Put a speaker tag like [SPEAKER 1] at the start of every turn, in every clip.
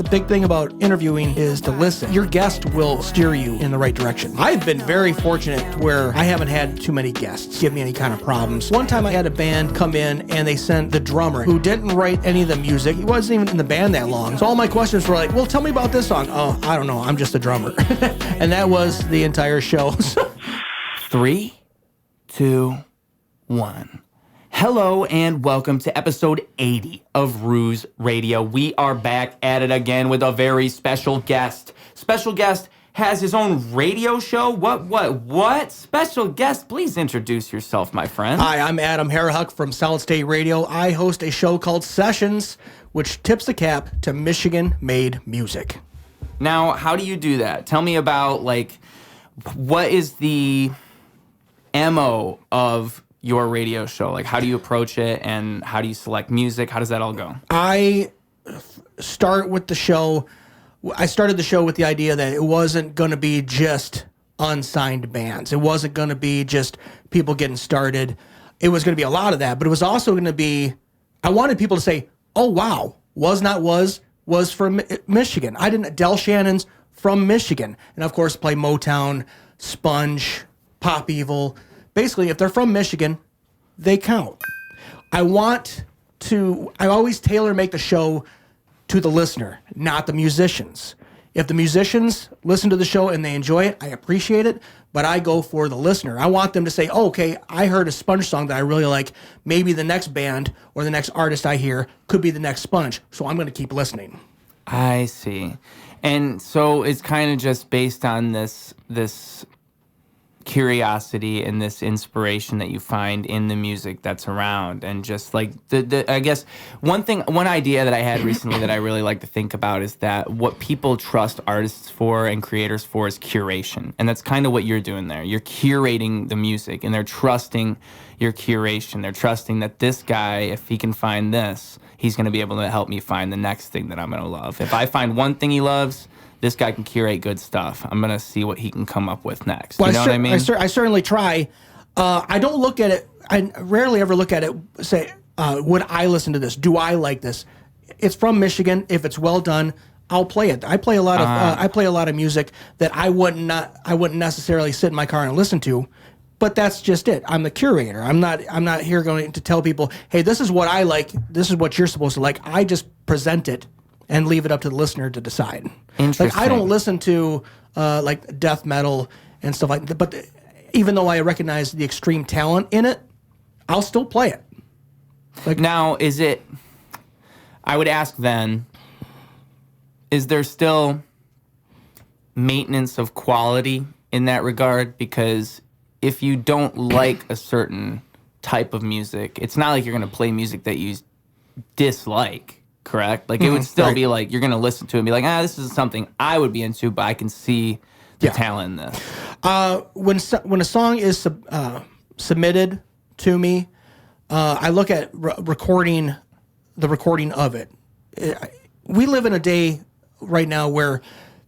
[SPEAKER 1] The big thing about interviewing is to listen. Your guest will steer you in the right direction. I've been very fortunate where I haven't had too many guests give me any kind of problems. One time I had a band come in and they sent the drummer who didn't write any of the music. He wasn't even in the band that long. So all my questions were like, well, tell me about this song. Oh, I don't know. I'm just a drummer. And that was the entire show.
[SPEAKER 2] 3, 2, 1. Hello and welcome to episode 80 of Ruse Radio. We are back at it again with a very special guest. Special guest has his own radio show? What? Special guest? Please introduce yourself, my friend.
[SPEAKER 1] Hi, I'm Adam Harahuc from Solid State Radio. I host a show called Sessions, which tips the cap to Michigan-made music.
[SPEAKER 2] Now, how do you do that? Tell me about, what is the MO of your radio show? Like, how do you approach it, and how do you select music? How does that all go?
[SPEAKER 1] I started the show with the idea that it wasn't going to be just unsigned bands. It wasn't going to be just people getting started. It was going to be a lot of that, but it was also going to be, I wanted people to say, oh, wow, was from Michigan. Del Shannon's from Michigan. And of course, play Motown, Sponge, Pop Evil. Basically, if they're from Michigan, they count. I always tailor make the show to the listener, not the musicians. If the musicians listen to the show and they enjoy it, I appreciate it, but I go for the listener. I want them to say, oh, okay, I heard a Sponge song that I really like. Maybe the next band or the next artist I hear could be the next Sponge, so I'm going to keep listening.
[SPEAKER 2] I see. And so it's kind of just based on this curiosity and this inspiration that you find in the music that's around, and just like I guess one idea that I had recently that I really like to think about is that what people trust artists for and creators for is curation, and that's kind of what you're doing there. You're curating the music, and they're trusting your curation. They're trusting that this guy, if he can find this, he's going to be able to help me find the next thing that I'm going to love. If I find one thing he loves, this guy can curate good stuff. I'm going to see what he can come up with next.
[SPEAKER 1] Well,
[SPEAKER 2] you know what I mean?
[SPEAKER 1] I certainly try. I don't look at it, I rarely ever look at it, say, would I listen to this? Do I like this? It's from Michigan. If it's well done, I'll play it. I play a lot of music that I wouldn't necessarily sit in my car and listen to. But that's just it. I'm the curator. I'm not here going to tell people, hey, this is what I like. This is what you're supposed to like. I just present it and leave it up to the listener to decide.
[SPEAKER 2] Interesting.
[SPEAKER 1] Like, I don't listen to death metal and stuff like that. But even though I recognize the extreme talent in it, I'll still play it.
[SPEAKER 2] Now, I would ask then, is there still maintenance of quality in that regard? Because if you don't like a certain type of music, it's not like you're going to play music that you dislike. Correct? Like, it would still be like, you're going to listen to it and be like, this is something I would be into, but I can see the talent in this.
[SPEAKER 1] When a song is submitted to me, I look at the recording of it. We live in a day right now where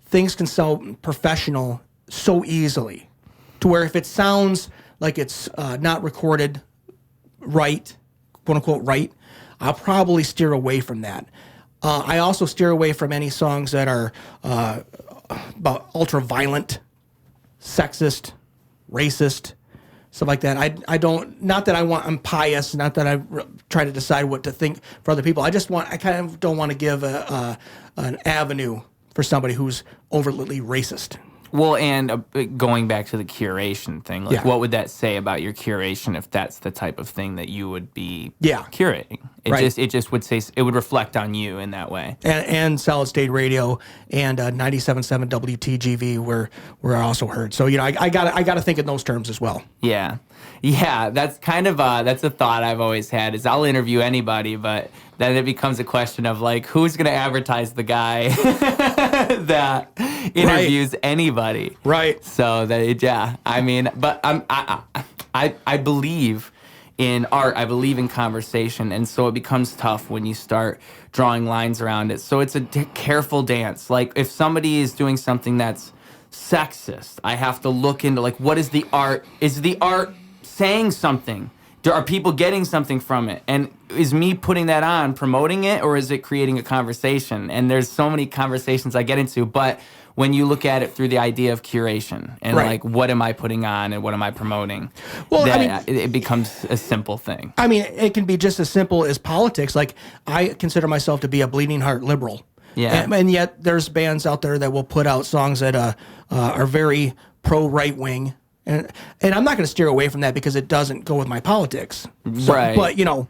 [SPEAKER 1] things can sound professional so easily, to where if it sounds like it's not recorded right, quote unquote right, I'll probably steer away from that. I also steer away from any songs that are about ultra-violent, sexist, racist, stuff like that. I don't, not that I'm pious, not that I try to decide what to think for other people. I kind of don't want to give an avenue for somebody who's overtly racist.
[SPEAKER 2] Well, and going back to the curation thing, what would that say about your curation if that's the type of thing that you would be curating? It just would say, it would reflect on you in that way.
[SPEAKER 1] And Solid State Radio and 97.7 WTGV were also heard. So, I got to think in those terms as well.
[SPEAKER 2] Yeah. Yeah, that's kind of that's a thought I've always had, is I'll interview anybody, but then it becomes a question of who's going to advertise the guy that interviews anybody.
[SPEAKER 1] Right.
[SPEAKER 2] So but I believe in art. I believe in conversation, and so it becomes tough when you start drawing lines around it. So it's a careful dance. Like, if somebody is doing something that's sexist, I have to look into what is the art? Is the art saying something? Are people getting something from it? And is me putting that on promoting it, or is it creating a conversation? And there's so many conversations I get into, but when you look at it through the idea of curation and like, what am I putting on and what am I promoting? Well, it becomes a simple thing.
[SPEAKER 1] I mean, it can be just as simple as politics. Like, I consider myself to be a bleeding heart liberal.
[SPEAKER 2] Yeah.
[SPEAKER 1] And yet there's bands out there that will put out songs that are very pro right wing. And I'm not going to steer away from that because it doesn't go with my politics. So,
[SPEAKER 2] right.
[SPEAKER 1] But, you know,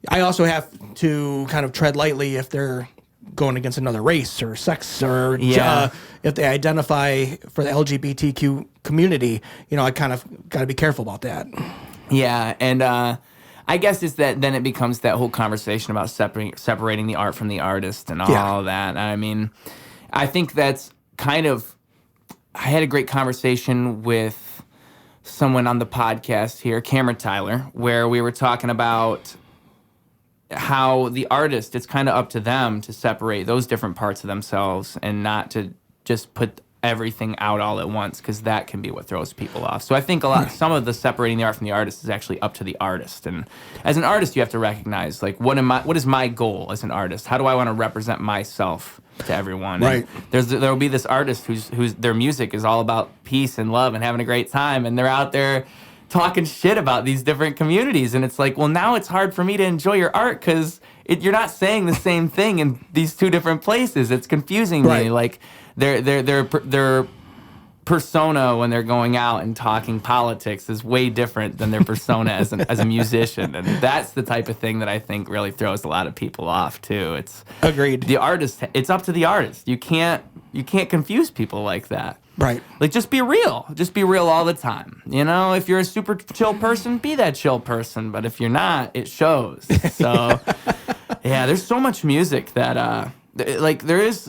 [SPEAKER 1] I also have to kind of tread lightly if they're going against another race or sex or if they identify for the LGBTQ community. You know, I kind of got to be careful about that.
[SPEAKER 2] Yeah. And I guess it's that then it becomes that whole conversation about separating the art from the artist and all of that. I mean, I think that's kind of, I had a great conversation with someone on the podcast here, Cameron Tyler, where we were talking about how the artist, it's kind of up to them to separate those different parts of themselves and not to just put everything out all at once, because that can be what throws people off. So I think some of the separating the art from the artist is actually up to the artist. And as an artist, you have to recognize, like, what is my goal as an artist? How do I want to represent myself to everyone?
[SPEAKER 1] Right.
[SPEAKER 2] There'll be this artist whose their music is all about peace and love and having a great time, and they're out there talking shit about these different communities, and it's like, well, now it's hard for me to enjoy your art because you're not saying the same thing in these two different places. It's confusing me. Like their persona when they're going out and talking politics is way different than their persona as a musician, and that's the type of thing that I think really throws a lot of people off too. It's
[SPEAKER 1] agreed.
[SPEAKER 2] The artist, it's up to the artist. You can't confuse people like that.
[SPEAKER 1] Right.
[SPEAKER 2] Like, just be real. Just be real all the time. You know, if you're a super chill person, be that chill person. But if you're not, it shows. So, yeah, there's so much music that, like, there's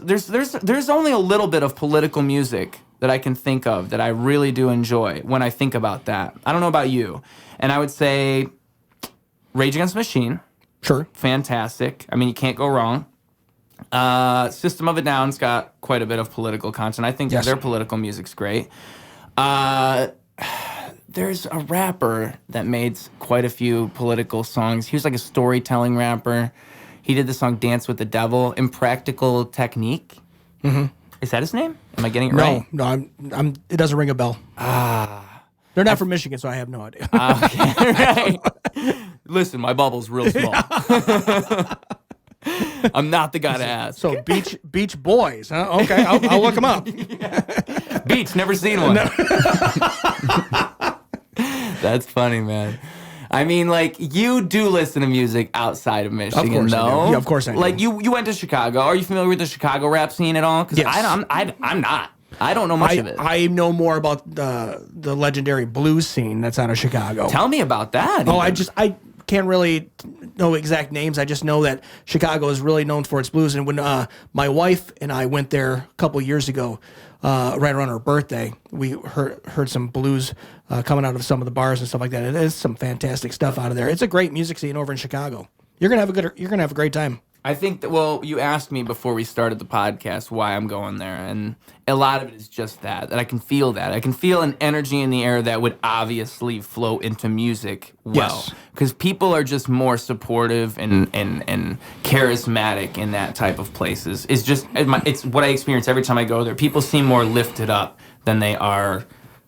[SPEAKER 2] only a little bit of political music that I can think of that I really do enjoy when I think about that. I don't know about you. And I would say Rage Against the Machine.
[SPEAKER 1] Sure.
[SPEAKER 2] Fantastic. I mean, you can't go wrong. System of a Down's got quite a bit of political content. I think their political music's great. There's a rapper that made quite a few political songs. He was like a storytelling rapper. He did the song Dance with the Devil, Impractical Technique. Mm-hmm. Is that his name? Am I getting it right?
[SPEAKER 1] No, I'm. It doesn't ring a bell. They're not from Michigan, so I have no idea.
[SPEAKER 2] Okay, right. Listen, my bubble's real small. I'm not the guy to ask.
[SPEAKER 1] So Beach Boys, huh? Okay, I'll look them up.
[SPEAKER 2] Beach, never seen one. No. That's funny, man. I mean, like, you do listen to music outside of Michigan, though.
[SPEAKER 1] Yeah, of course I do.
[SPEAKER 2] Like, you went to Chicago. Are you familiar with the Chicago rap scene at all? Because I'm not. I don't know much of it.
[SPEAKER 1] I know more about the legendary blues scene that's out of Chicago.
[SPEAKER 2] Tell me about that.
[SPEAKER 1] Oh, I can't really know exact names. I just know that Chicago is really known for its blues. And when my wife and I went there a couple years ago, right around her birthday, we heard some blues coming out of some of the bars and stuff like that. It is some fantastic stuff out of there. It's a great music scene over in Chicago. You're gonna have a great time.
[SPEAKER 2] I think that, well, you asked me before we started the podcast why I'm going there, and a lot of it is just that I can feel that. I can feel an energy in the air that would obviously flow into music well. Because people are just more supportive and charismatic in that type of places. It's what I experience every time I go there. People seem more lifted up than they are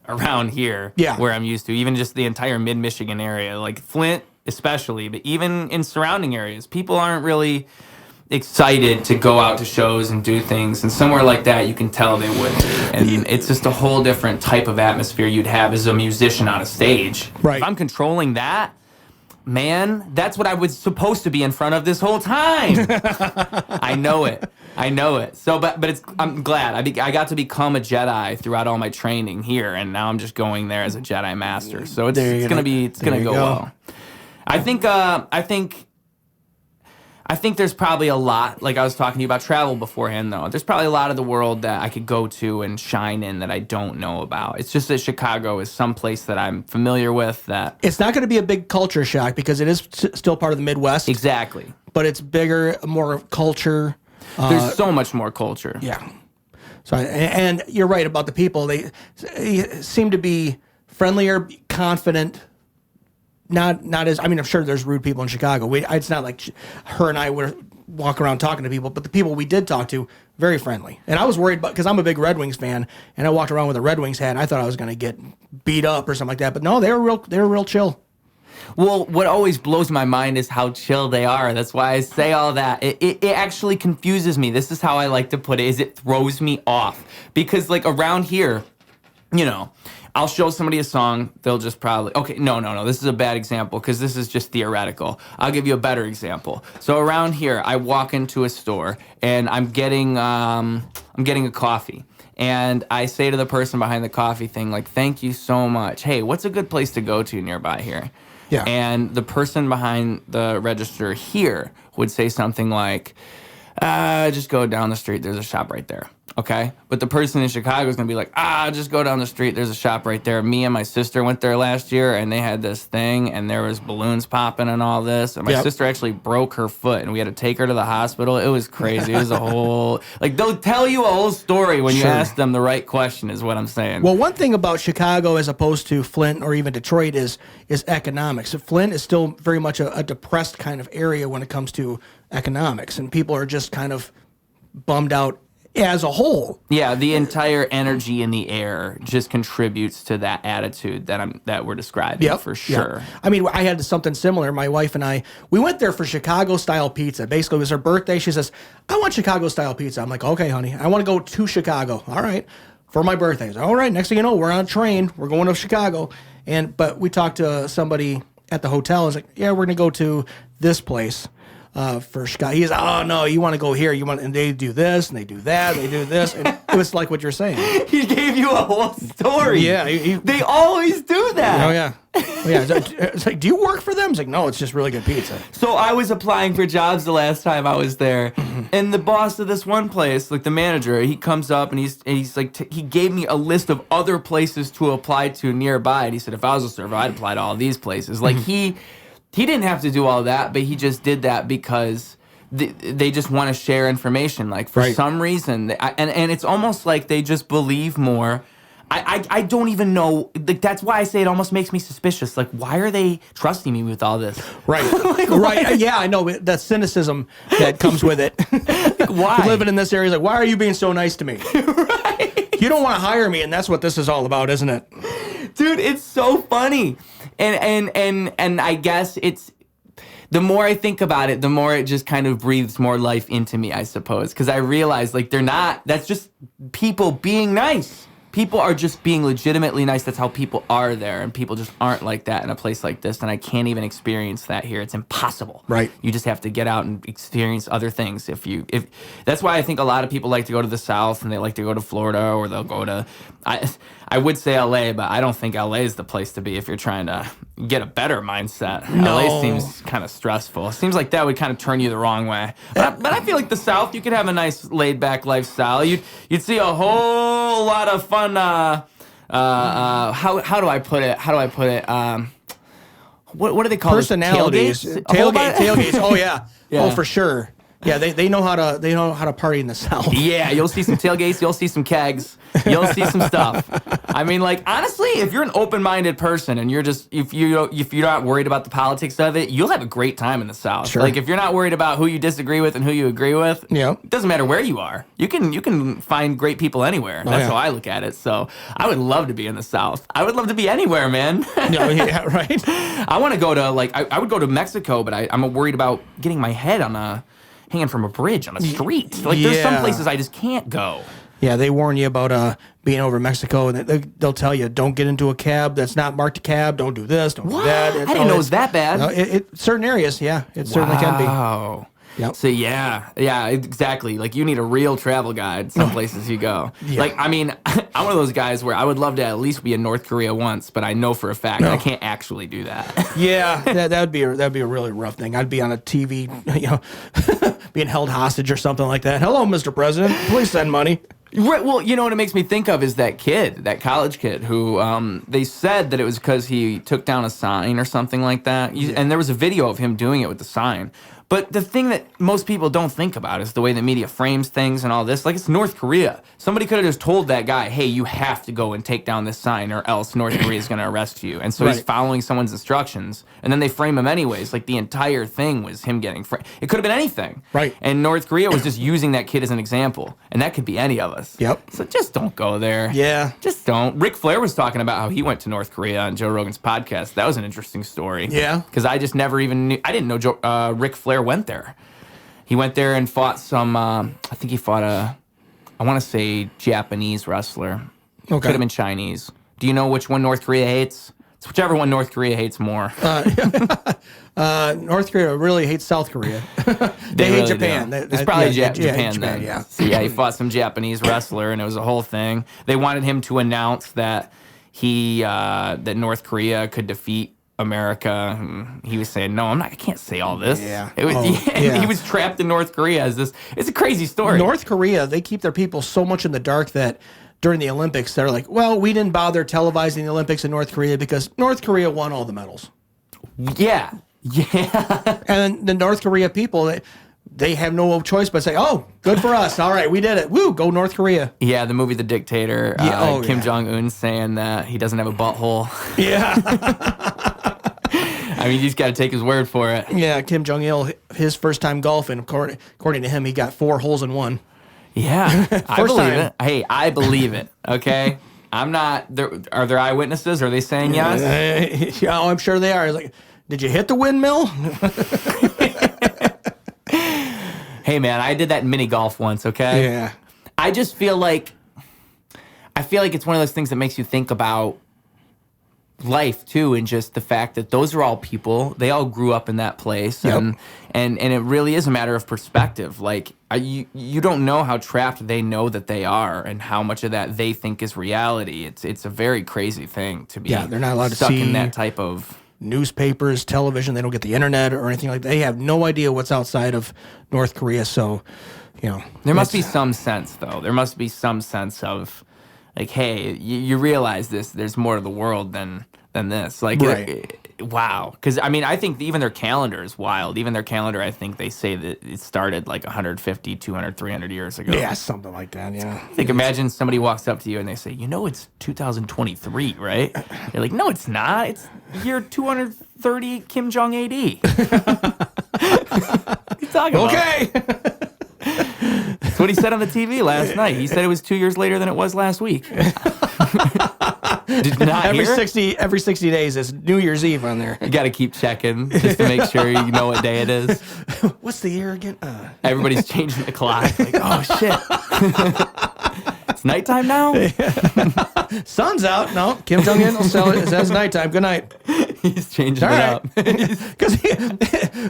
[SPEAKER 2] around here, where I'm used to. Even just the entire mid-Michigan area, like Flint especially, but even in surrounding areas, people aren't really excited to go out to shows and do things, and somewhere like that you can tell they would be. And it's just a whole different type of atmosphere you'd have as a musician on a stage.
[SPEAKER 1] Right.
[SPEAKER 2] If I'm controlling that, man, that's what I was supposed to be in front of this whole time. I know it. So, but I'm glad I got to become a Jedi throughout all my training here, and now I'm just going there as a Jedi Master. So it's gonna go well. I think there's probably a lot, like I was talking to you about travel beforehand, though. There's probably a lot of the world that I could go to and shine in that I don't know about. It's just that Chicago is some place that I'm familiar with. That
[SPEAKER 1] it's not going to be a big culture shock because it is still part of the Midwest.
[SPEAKER 2] Exactly.
[SPEAKER 1] But it's bigger, more culture.
[SPEAKER 2] There's so much more culture.
[SPEAKER 1] Yeah. So, and you're right about the people. They seem to be friendlier, confident, not as, I mean, I'm sure there's rude people in Chicago. It's not like her and I were walking around talking to people, but the people we did talk to, very friendly. And I was worried about, because I'm a big Red Wings fan, and I walked around with a Red Wings hat, and I thought I was going to get beat up or something like that. But no, they were real chill.
[SPEAKER 2] Well, what always blows my mind is how chill they are. That's why I say all that. It actually confuses me. This is how I like to put it, is it throws me off. Because, like, around here, you know, I'll show somebody a song, they'll just probably, okay, no, this is a bad example because this is just theoretical. I'll give you a better example. So around here, I walk into a store and I'm getting a coffee. And I say to the person behind the coffee thing, like, thank you so much. Hey, what's a good place to go to nearby here?
[SPEAKER 1] Yeah.
[SPEAKER 2] And the person behind the register here would say something like, just go down the street, there's a shop right there. Okay? But the person in Chicago is going to be like, just go down the street, there's a shop right there. Me and my sister went there last year, and they had this thing, and there was balloons popping and all this. And my sister actually broke her foot, and we had to take her to the hospital. It was crazy. It was a whole, like, they'll tell you a whole story when you ask them the right question, is what I'm saying.
[SPEAKER 1] Well, one thing about Chicago as opposed to Flint or even Detroit is economics. Flint is still very much a depressed kind of area when it comes to economics, and people are just kind of bummed out as a whole.
[SPEAKER 2] Yeah, the entire energy in the air just contributes to that attitude that we're describing, for sure.
[SPEAKER 1] Yep. I mean, I had something similar. My wife and I, we went there for Chicago-style pizza. Basically, it was her birthday. She says, I want Chicago-style pizza. I'm like, okay, honey, I want to go to Chicago. All right, for my birthday. All right, next thing you know, we're on a train. We're going to Chicago. But we talked to somebody at the hotel. I was like, yeah, we're going to go to this place. For Chicago. He's, oh no, you want to go here, and they do this, and they do that, they do this, and it was like what you're saying.
[SPEAKER 2] He gave you a whole story.
[SPEAKER 1] Yeah.
[SPEAKER 2] They always do that.
[SPEAKER 1] Oh yeah. It's like, do you work for them? It's like, no, it's just really good pizza.
[SPEAKER 2] So I was applying for jobs the last time I was there, and the boss of this one place, like the manager, he comes up and he's like, he gave me a list of other places to apply to nearby, and he said, if I was a server, I'd apply to all these places. Like He didn't have to do all that, but he just did that because they just want to share information. Like, for some reason, and it's almost like they just believe more. I don't even know. Like, that's why I say it almost makes me suspicious. Like, why are they trusting me with all this?
[SPEAKER 1] Right. Right. Yeah, I know. The cynicism that comes with it.
[SPEAKER 2] Like, why?
[SPEAKER 1] Living in this area is like, why are you being so nice to me? Right. You don't want to hire me, and that's what this is all about, isn't it?
[SPEAKER 2] Dude, it's so funny. And I guess it's, the more I think about it, the more it just kind of breathes more life into me, I suppose. Because I realize, like, that's just people being nice. People are just being legitimately nice. That's how people are there. And people just aren't like that in a place like this. And I can't even experience that here. It's impossible.
[SPEAKER 1] Right.
[SPEAKER 2] You just have to get out and experience other things. If that's why I think a lot of people like to go to the South, and they like to go to Florida, or they'll go to, I would say LA, but I don't think LA is the place to be if you're trying to get a better mindset.
[SPEAKER 1] No.
[SPEAKER 2] LA seems kind of stressful. It seems like that would kind of turn you the wrong way. But I feel like the South, you could have a nice laid back lifestyle. You'd see a whole lot of fun. How do I put it? What do they call
[SPEAKER 1] personalities?
[SPEAKER 2] This?
[SPEAKER 1] Tailgates. Oh yeah.
[SPEAKER 2] Yeah.
[SPEAKER 1] Oh, for sure. Yeah, they know how to party in the South.
[SPEAKER 2] Yeah, you'll see some tailgates, you'll see some kegs, you'll see some stuff. I mean, like, honestly, if you're an open-minded person and you're just if you're not worried about the politics of it, you'll have a great time in the South.
[SPEAKER 1] Sure.
[SPEAKER 2] Like, if you're not worried about who you disagree with and who you agree with, it doesn't matter where you are. You can find great people anywhere. That's how I look at it. So I would love to be in the South. I would love to be anywhere, man.
[SPEAKER 1] Yeah, right.
[SPEAKER 2] I want to go to, like, I would go to Mexico, but I'm worried about getting my head hanging from a bridge on a street. Like, there's some places I just can't go.
[SPEAKER 1] Yeah, they warn you about being over Mexico, and they'll tell you, don't get into a cab that's not marked a cab, don't do this, don't do that.
[SPEAKER 2] I didn't know it was that bad.
[SPEAKER 1] Certain areas, it certainly can be.
[SPEAKER 2] Wow. Yep. So yeah, exactly. Like, you need a real travel guide some places you go. Yeah. Like, I mean, I'm one of those guys where I would love to at least be in North Korea once, but I know for a fact I can't actually do that.
[SPEAKER 1] Yeah, that'd be a really rough thing. I'd be on a TV, being held hostage or something like that. Hello, Mr. President, please send money.
[SPEAKER 2] Right, well, you know what it makes me think of is that college kid who they said that it was because he took down a sign or something like that. And there was a video of him doing it with the sign. But the thing that most people don't think about is the way the media frames things and all this. Like, it's North Korea. Somebody could have just told that guy, hey, you have to go and take down this sign or else North Korea is going to arrest you. And so he's following someone's instructions. And then they frame him anyways. Like, the entire thing was him getting framed. It could have been anything.
[SPEAKER 1] Right.
[SPEAKER 2] And North Korea was just using that kid as an example. And that could be any of us.
[SPEAKER 1] Yep.
[SPEAKER 2] So just don't go there.
[SPEAKER 1] Yeah.
[SPEAKER 2] Just don't. Ric Flair was talking about how he went to North Korea on Joe Rogan's podcast. That was an interesting story.
[SPEAKER 1] Yeah.
[SPEAKER 2] Because I just never even knew. I didn't know Ric Flair went there. He went there and fought some, I think he fought I want to say Japanese wrestler.
[SPEAKER 1] Okay.
[SPEAKER 2] Could have been Chinese. Do you know which one North Korea hates? It's whichever one North Korea hates more.
[SPEAKER 1] North Korea really hates South Korea. They hate
[SPEAKER 2] really
[SPEAKER 1] Japan.
[SPEAKER 2] do. It's probably Japan
[SPEAKER 1] Japan
[SPEAKER 2] then.
[SPEAKER 1] yeah.
[SPEAKER 2] So yeah, he fought some Japanese wrestler and it was a whole thing. They wanted him to announce that that North Korea could defeat America. He was saying, no, I can't say all this.
[SPEAKER 1] Yeah.
[SPEAKER 2] He was trapped in North Korea as this. It's a crazy story.
[SPEAKER 1] North Korea, they keep their people so much in the dark that during the Olympics, they're like, well, we didn't bother televising the Olympics in North Korea because North Korea won all the medals.
[SPEAKER 2] Yeah. Yeah.
[SPEAKER 1] And the North Korea people, they have no choice but say, oh, good for us. All right, we did it. Woo, go North Korea.
[SPEAKER 2] Yeah, the movie The Dictator. Kim Jong-un saying that he doesn't have a butthole.
[SPEAKER 1] Yeah.
[SPEAKER 2] I mean, you just got to take his word for it.
[SPEAKER 1] Yeah, Kim Jong-il, his first time golfing, according to him, he got 4 holes in 1.
[SPEAKER 2] Yeah, I believe
[SPEAKER 1] time.
[SPEAKER 2] it. Hey, I believe it, okay? I'm not, are there eyewitnesses? Are they saying yes?
[SPEAKER 1] Yeah, I'm sure they are. It's like, did you hit the windmill?
[SPEAKER 2] Hey, man, I did that in mini golf once, okay?
[SPEAKER 1] Yeah.
[SPEAKER 2] I just feel like, it's one of those things that makes you think about life too, and just the fact that those are all people. They all grew up in that place, and it really is a matter of perspective. Like you don't know how trapped they know that they are, and how much of that they think is reality. It's a very crazy thing to be.
[SPEAKER 1] Yeah, they're not allowed to
[SPEAKER 2] stuck
[SPEAKER 1] see
[SPEAKER 2] in that type of
[SPEAKER 1] newspapers, television. They don't get the internet or anything like that. They have no idea what's outside of North Korea. So,
[SPEAKER 2] there must be some sense though. There must be some sense of, like, hey, you realize this. There's more to the world than this. Like,
[SPEAKER 1] right.
[SPEAKER 2] Wow. Because, I mean, I think even their calendar is wild. Even their calendar, I think they say that it started like 150, 200, 300 years ago.
[SPEAKER 1] Yeah, something like that, yeah.
[SPEAKER 2] Like, imagine somebody walks up to you and they say, it's 2023, right? You're like, no, it's not. It's year 230 Kim Jong AD. What are you talking about?
[SPEAKER 1] Okay.
[SPEAKER 2] That's what he said on the TV last night. He said it was 2 years later than it was last week. Did not
[SPEAKER 1] every
[SPEAKER 2] hear?
[SPEAKER 1] every 60 days is New Year's Eve on there.
[SPEAKER 2] You got to keep checking just to make sure you know what day it is.
[SPEAKER 1] What's the year again?
[SPEAKER 2] Everybody's changing the clock. Like, oh shit, it's nighttime now.
[SPEAKER 1] Sun's out. No, Kim Jong Un will sell it. It says nighttime. Good night.
[SPEAKER 2] He's changing it up
[SPEAKER 1] because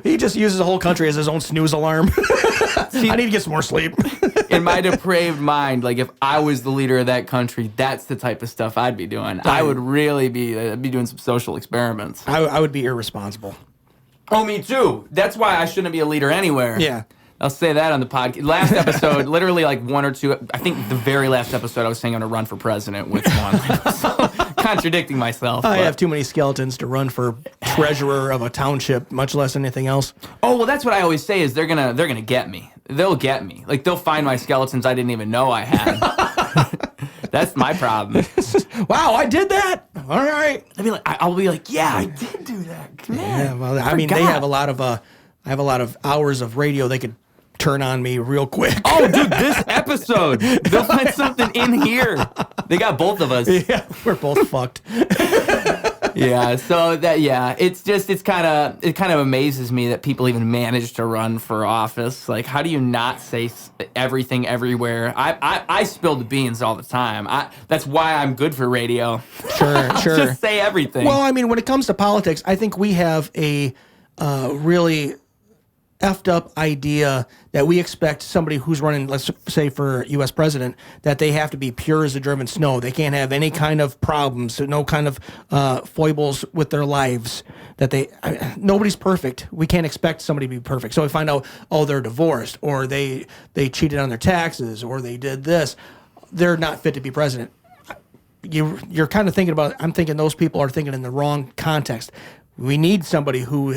[SPEAKER 1] he just uses the whole country as his own snooze alarm. I need to get some more sleep.
[SPEAKER 2] In my depraved mind, like, if I was the leader of that country, that's the type of stuff I'd be doing. I would really be doing some social experiments.
[SPEAKER 1] I would be irresponsible.
[SPEAKER 2] Oh, me too. That's why I shouldn't be a leader anywhere.
[SPEAKER 1] Yeah.
[SPEAKER 2] I'll say that on the podcast. Last episode, literally like 1 or 2, I think the very last episode, I was saying I'm going to run for president with one. So, contradicting myself.
[SPEAKER 1] I have too many skeletons to run for treasurer of a township, much less anything else.
[SPEAKER 2] Oh, well, that's what I always say is they're gonna get me. They'll get me. Like, they'll find my skeletons I didn't even know I had. That's my problem.
[SPEAKER 1] Wow, I did that. All right.
[SPEAKER 2] I'll be like, yeah, I did do that. Come
[SPEAKER 1] Yeah,
[SPEAKER 2] on.
[SPEAKER 1] well, I mean, they have a lot of I have a lot of hours of radio they could turn on me real quick.
[SPEAKER 2] Oh, dude, this episode. They'll find something in here. They got both of us.
[SPEAKER 1] Yeah, we're both fucked.
[SPEAKER 2] Yeah, so it kind of amazes me that people even manage to run for office. Like, how do you not say everything everywhere? I spill the beans all the time. That's why I'm good for radio.
[SPEAKER 1] Sure.
[SPEAKER 2] Just say everything.
[SPEAKER 1] Well, I mean, when it comes to politics, I think we have a really effed up idea that we expect somebody who's running, let's say for U.S. president, that they have to be pure as the driven snow. They can't have any kind of problems, no kind of foibles with their lives. Nobody's perfect. We can't expect somebody to be perfect. So we find out, they're divorced, or they cheated on their taxes, or they did this. They're not fit to be president. You're kind of thinking about, I'm thinking those people are thinking in the wrong context. We need somebody who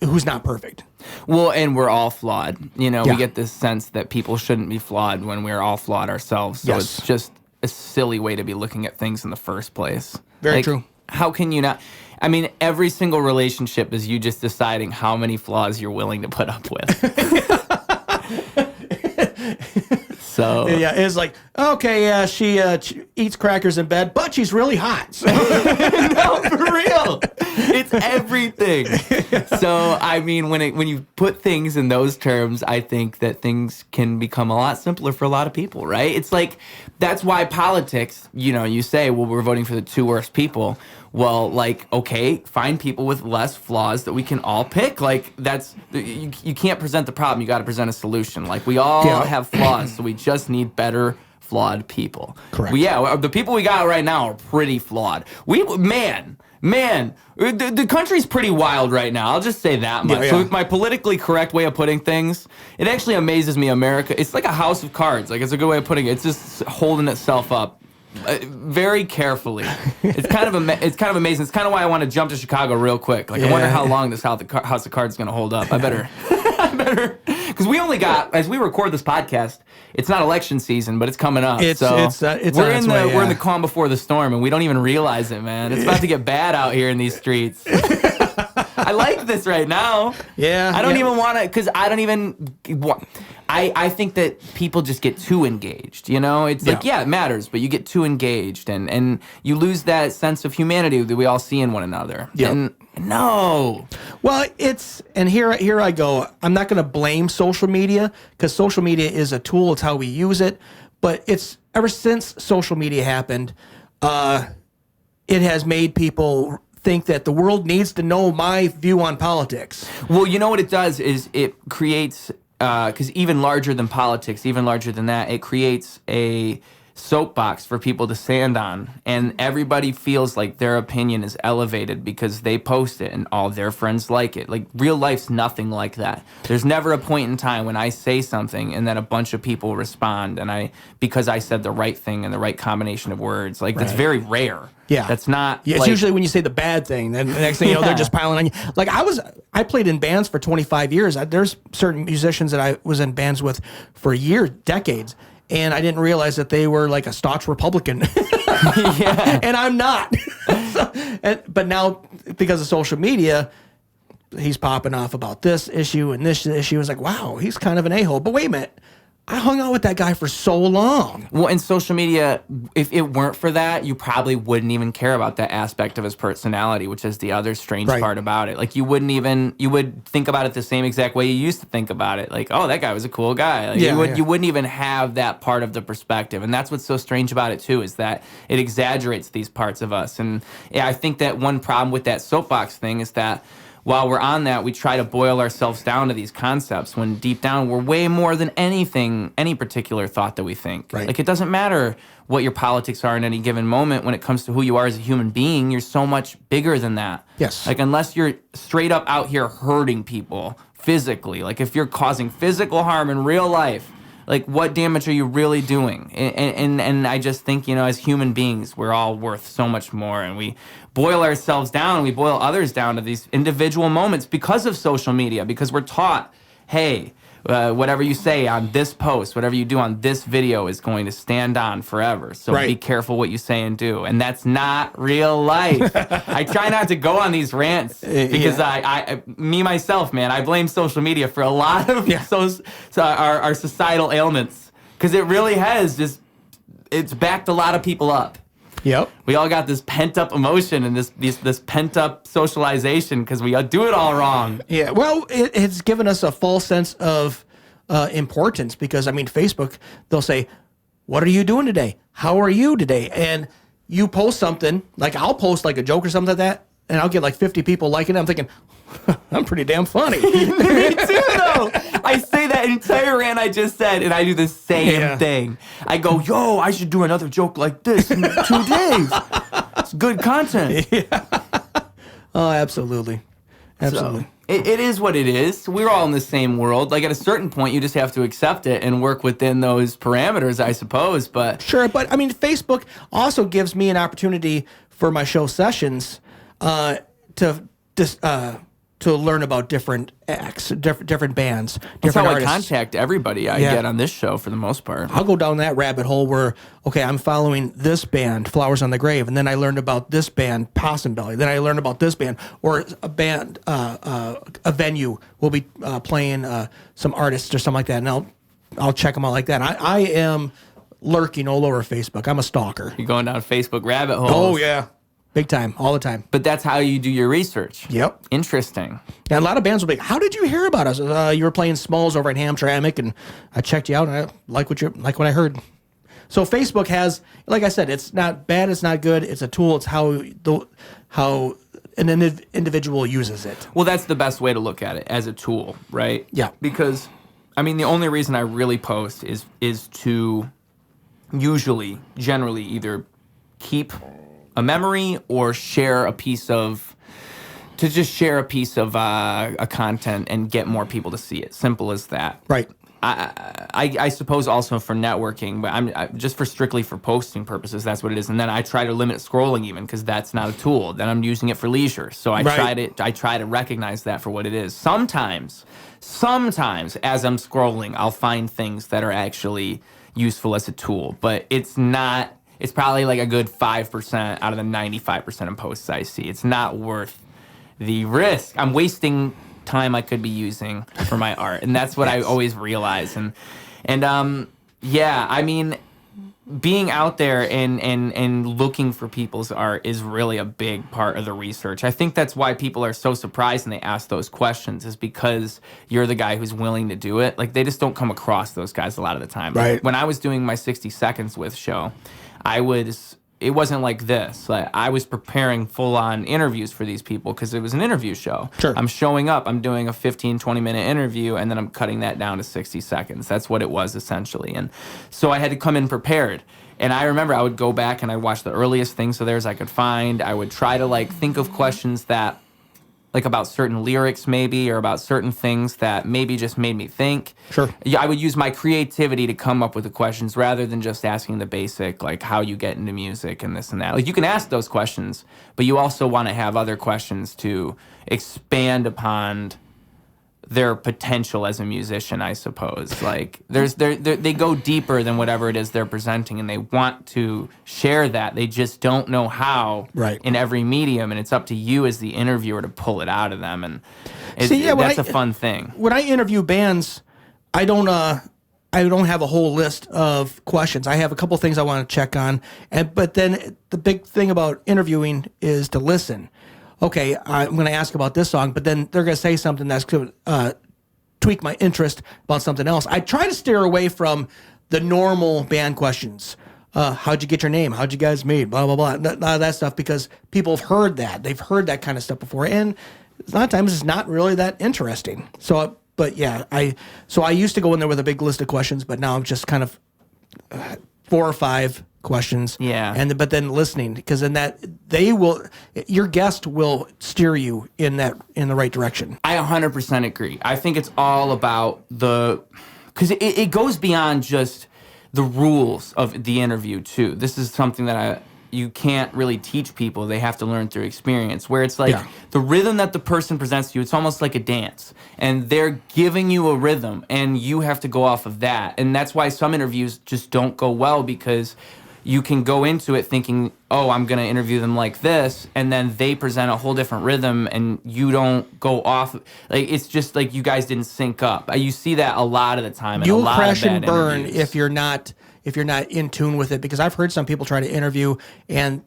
[SPEAKER 1] who's not perfect.
[SPEAKER 2] Well, and we're all flawed. You know,
[SPEAKER 1] Yeah.
[SPEAKER 2] we get this sense that people shouldn't be flawed when we're all flawed ourselves. So
[SPEAKER 1] Yes.
[SPEAKER 2] it's just a silly way to be looking at things in the first place.
[SPEAKER 1] Very true.
[SPEAKER 2] How can you not? I mean, every single relationship is you just deciding how many flaws you're willing to put up with. So
[SPEAKER 1] Yeah, it's like, okay, yeah, she eats crackers in bed, but she's really hot. So,
[SPEAKER 2] no, for real. It's everything. So, I mean, when you put things in those terms, I think that things can become a lot simpler for a lot of people, right? It's like, that's why politics, you know, you say, well, we're voting for the two worst people. Well, like, okay, find people with less flaws that we can all pick. Like, that's, you can't present the problem. You got to present a solution. Like, we all have flaws, so we just need better flawed people.
[SPEAKER 1] Correct.
[SPEAKER 2] The people we got right now are pretty flawed. Man, the country's pretty wild right now. I'll just say that much.
[SPEAKER 1] Yeah.
[SPEAKER 2] So with my politically correct way of putting things, it actually amazes me. America, it's like a house of cards. Like, it's a good way of putting it. It's just holding itself up very carefully. It's kind of amazing. It's kind of why I want to jump to Chicago real quick. Like, I wonder how long this house of cards is going to hold up. I better, because we only got, as we record this podcast, it's not election season, but it's coming up.
[SPEAKER 1] It's
[SPEAKER 2] we're
[SPEAKER 1] in
[SPEAKER 2] we're in the calm before the storm, and we don't even realize it, man. It's about to get bad out here in these streets. I like this right now.
[SPEAKER 1] Yeah.
[SPEAKER 2] I don't even want to, because I don't even. I think that people just get too engaged, you know? It's like, yeah, it matters, but you get too engaged, and you lose that sense of humanity that we all see in one another.
[SPEAKER 1] Yeah.
[SPEAKER 2] And no.
[SPEAKER 1] Well, and here I go. I'm not going to blame social media, because social media is a tool. It's how we use it. But it's ever since social media happened, it has made people think that the world needs to know my view on politics.
[SPEAKER 2] Well, you know what it does is it creates, because even larger than politics, even larger than that, it creates a soapbox for people to stand on, and everybody feels like their opinion is elevated because they post it and all their friends like it. Like, real life's nothing like that. There's never a point in time when I say something and then a bunch of people respond, and because I said the right thing and the right combination of words. Like, that's very rare.
[SPEAKER 1] Yeah.
[SPEAKER 2] That's not.
[SPEAKER 1] Yeah, it's usually when you say the bad thing, then the next thing you know, they're just piling on you. Like, I played in bands for 25 years. There's certain musicians that I was in bands with for years, decades, and I didn't realize that they were like a staunch Republican.
[SPEAKER 2] Yeah.
[SPEAKER 1] And I'm not. But now, because of social media, he's popping off about this issue and this issue. It's like, wow, he's kind of an a-hole. But wait a minute. I hung out with that guy for so long.
[SPEAKER 2] Well, in social media, if it weren't for that, you probably wouldn't even care about that aspect of his personality, which is the other strange part about it. Like, you would think about it the same exact way you used to think about it. Like, oh, that guy was a cool guy. Like, you wouldn't even have that part of the perspective. And that's what's so strange about it, too, is that it exaggerates these parts of us. And yeah, I think that one problem with that soapbox thing is that while we're on that, we try to boil ourselves down to these concepts when deep down we're way more than anything, any particular thought that we think.
[SPEAKER 1] Right.
[SPEAKER 2] Like, it doesn't matter what your politics are in any given moment when it comes to who you are as a human being. You're so much bigger than that.
[SPEAKER 1] Yes.
[SPEAKER 2] Like, unless you're straight up out here hurting people physically, like if you're causing physical harm in real life, like, what damage are you really doing? And I just think, you know, as human beings, we're all worth so much more. And we boil ourselves down, we boil others down to these individual moments because of social media, because we're taught, hey, whatever you say on this post, whatever you do on this video is going to stand on forever. So be careful what you say and do. And that's not real life. I try not to go on these rants because me myself, man, I blame social media for a lot of our societal ailments, because it really has it's backed a lot of people up.
[SPEAKER 1] Yep.
[SPEAKER 2] We all got this pent-up emotion and this pent-up socialization because we do it all wrong.
[SPEAKER 1] Yeah, well, it's given us a false sense of importance, because, I mean, Facebook, they'll say, what are you doing today? How are you today? And you post something, like I'll post like a joke or something like that, and I'll get like 50 people liking it. I'm thinking, I'm pretty damn funny.
[SPEAKER 2] Me too, though. I say that entire rant I just said, and I do the same thing. I go, yo, I should do another joke like this in 2 days. It's good content.
[SPEAKER 1] Yeah. Oh, absolutely. Absolutely.
[SPEAKER 2] So, it is what it is. We're all in the same world. Like, at a certain point, you just have to accept it and work within those parameters, I suppose. But
[SPEAKER 1] sure, but I mean, Facebook also gives me an opportunity for my show sessions to to learn about different acts, different bands,
[SPEAKER 2] That's
[SPEAKER 1] different
[SPEAKER 2] how
[SPEAKER 1] artists.
[SPEAKER 2] I contact everybody I get on this show for the most part.
[SPEAKER 1] I'll go down that rabbit hole where, okay, I'm following this band, Flowers on the Grave, and then I learned about this band, Possum Belly. Then I learned about this band, or a band, a venue will be playing some artists or something like that, and I'll check them out like that. I am lurking all over Facebook. I'm a stalker.
[SPEAKER 2] You're going down Facebook rabbit holes.
[SPEAKER 1] Oh, yeah. Big time, all the time.
[SPEAKER 2] But that's how you do your research.
[SPEAKER 1] Yep.
[SPEAKER 2] Interesting.
[SPEAKER 1] And a lot of bands will be like, how did you hear about us? You were playing Smalls over at Hamtramck, and I checked you out, and I like what I heard. So Facebook has, like I said, it's not bad, it's not good. It's a tool. It's how an individual uses it.
[SPEAKER 2] Well, that's the best way to look at it, as a tool, right?
[SPEAKER 1] Yeah.
[SPEAKER 2] Because, I mean, the only reason I really post is to generally either keep a memory or share a piece of a content and get more people to see it. Simple as that.
[SPEAKER 1] Right.
[SPEAKER 2] I suppose also for networking, but I'm just strictly for posting purposes. That's what it is. And then I try to limit scrolling even because that's not a tool. Then I'm using it for leisure. So I try to recognize that for what it is. Sometimes as I'm scrolling, I'll find things that are actually useful as a tool, but it's not. It's probably like a good 5% out of the 95% of posts I see. It's not worth the risk. I'm wasting time I could be using for my art, and that's what I always realize. And yeah, I mean, being out there and looking for people's art is really a big part of the research. I think that's why people are so surprised when they ask those questions, is because you're the guy who's willing to do it. Like, they just don't come across those guys a lot of the time.
[SPEAKER 1] Right.
[SPEAKER 2] When I was doing my 60 Seconds with show, it wasn't like this. Like, I was preparing full-on interviews for these people because it was an interview show.
[SPEAKER 1] Sure.
[SPEAKER 2] I'm showing up, I'm doing a 15, 20-minute interview, and then I'm cutting that down to 60 seconds. That's what it was, essentially. And so I had to come in prepared. And I remember I would go back and I'd watch the earliest things of theirs I could find. I would try to, like, think of questions that, like, about certain lyrics maybe, or about certain things that maybe just made me think.
[SPEAKER 1] Sure.
[SPEAKER 2] Yeah, I would use my creativity to come up with the questions rather than just asking the basic, like, how you get into music and this and that. Like, you can ask those questions, but you also want to have other questions to expand upon their potential as a musician, I suppose. Like, they go deeper than whatever it is they're presenting, and they want to share that. They just don't know how in every medium, and it's up to you as the interviewer to pull it out of them. And that's a fun thing.
[SPEAKER 1] When I interview bands, I don't have a whole list of questions. I have a couple things I want to check on, but then the big thing about interviewing is to listen. Okay, I'm going to ask about this song, but then they're going to say something that's going to tweak my interest about something else. I try to steer away from the normal band questions. How'd you get your name? How'd you guys meet? Blah, blah, blah. None of that stuff, because people have heard that. They've heard that kind of stuff before, and a lot of times it's not really that interesting. So, but yeah, I used to go in there with a big list of questions, but now I'm just kind of 4 or 5 questions.
[SPEAKER 2] Yeah.
[SPEAKER 1] But then listening, because then your guest will steer you in the right direction.
[SPEAKER 2] I 100% agree. I think it's all about because it goes beyond just the rules of the interview too. This is something that you can't really teach people. They have to learn through experience, where it's like the rhythm that the person presents to you, it's almost like a dance, and they're giving you a rhythm and you have to go off of that. And that's why some interviews just don't go well, because you can go into it thinking, oh, I'm going to interview them like this, and then they present a whole different rhythm, and you don't go off. Like, it's just like you guys didn't sync up. You see that a lot of the time.
[SPEAKER 1] You'll crash and burn if you're not in tune with it, because I've heard some people try to interview, and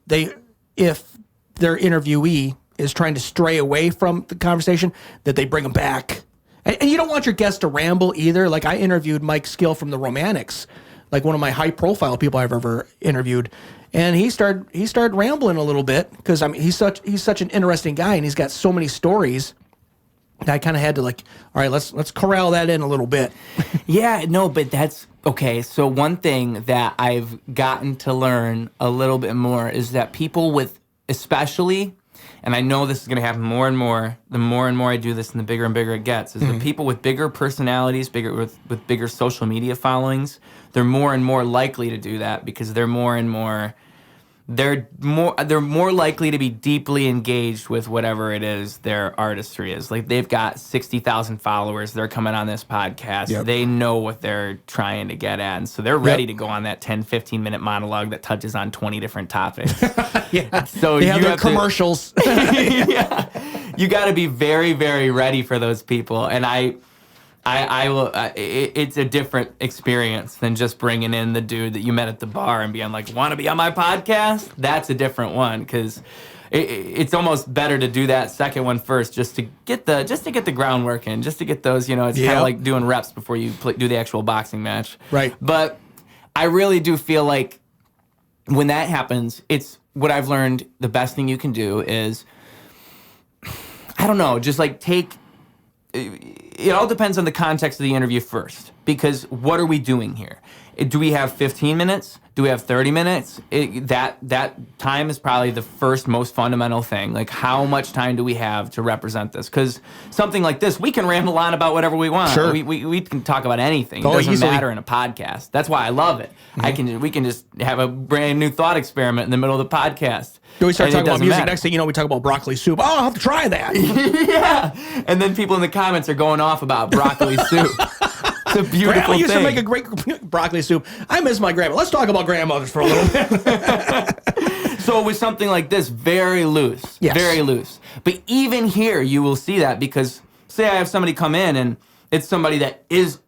[SPEAKER 1] if their interviewee is trying to stray away from the conversation, that they bring them back. And you don't want your guest to ramble either. Like, I interviewed Mike Skill from the Romantics, like one of my high-profile people I've ever interviewed, and he started rambling a little bit, because he's such an interesting guy, and he's got so many stories. And I kind of had to, like, all right, let's corral that in a little bit.
[SPEAKER 2] Yeah, no, but that's okay. So one thing that I've gotten to learn a little bit more is that people with, especially, and I know this is going to happen more and more, the more and more I do this and the bigger and bigger it gets, is the people with bigger personalities, with bigger social media followings, they're more and more likely to do that, because they're more and more they're more likely to be deeply engaged with whatever it is their artistry is. Like they've got 60,000 followers. They're coming on this podcast.
[SPEAKER 1] Yep.
[SPEAKER 2] They know what they're trying to get at. And so they're ready to go on that 10, 15-minute monologue that touches on 20 different topics.
[SPEAKER 1] Yeah.
[SPEAKER 2] So
[SPEAKER 1] they have their commercials.
[SPEAKER 2] Yeah. You got to be very, very ready for those people. And I will. It's a different experience than just bringing in the dude that you met at the bar and being like, "Want to be on my podcast?" That's a different one because it's almost better to do that second one first, just to get the groundwork in, just to get those. It's kind of like doing reps before you do the actual boxing match.
[SPEAKER 1] Right.
[SPEAKER 2] But I really do feel like when that happens, it's what I've learned. The best thing you can do is, I don't know, just like take. It all depends on the context of the interview first, because what are we doing here? Do we have 15 minutes? Do we have 30 minutes? That time is probably the first most fundamental thing. Like, how much time do we have to represent this? Because something like this, we can ramble on about whatever we want.
[SPEAKER 1] Sure.
[SPEAKER 2] We can talk about anything. It doesn't
[SPEAKER 1] easily.
[SPEAKER 2] matter in a podcast. That's why I love it. Mm-hmm. We can just have a brand new thought experiment in the middle of the podcast.
[SPEAKER 1] We start talking about music.
[SPEAKER 2] Matter.
[SPEAKER 1] Next thing you know, we talk about broccoli soup. Oh, I'll have to try that.
[SPEAKER 2] Yeah. And then people in the comments are going off about broccoli soup. It's a beautiful
[SPEAKER 1] Grandma used
[SPEAKER 2] thing.
[SPEAKER 1] to make a great broccoli soup. I miss my grandma. Let's talk about grandmothers for a little bit.
[SPEAKER 2] So with something like this, very loose.
[SPEAKER 1] Yes.
[SPEAKER 2] Very loose. But even here, you will see that because, say I have somebody come in and it's somebody that is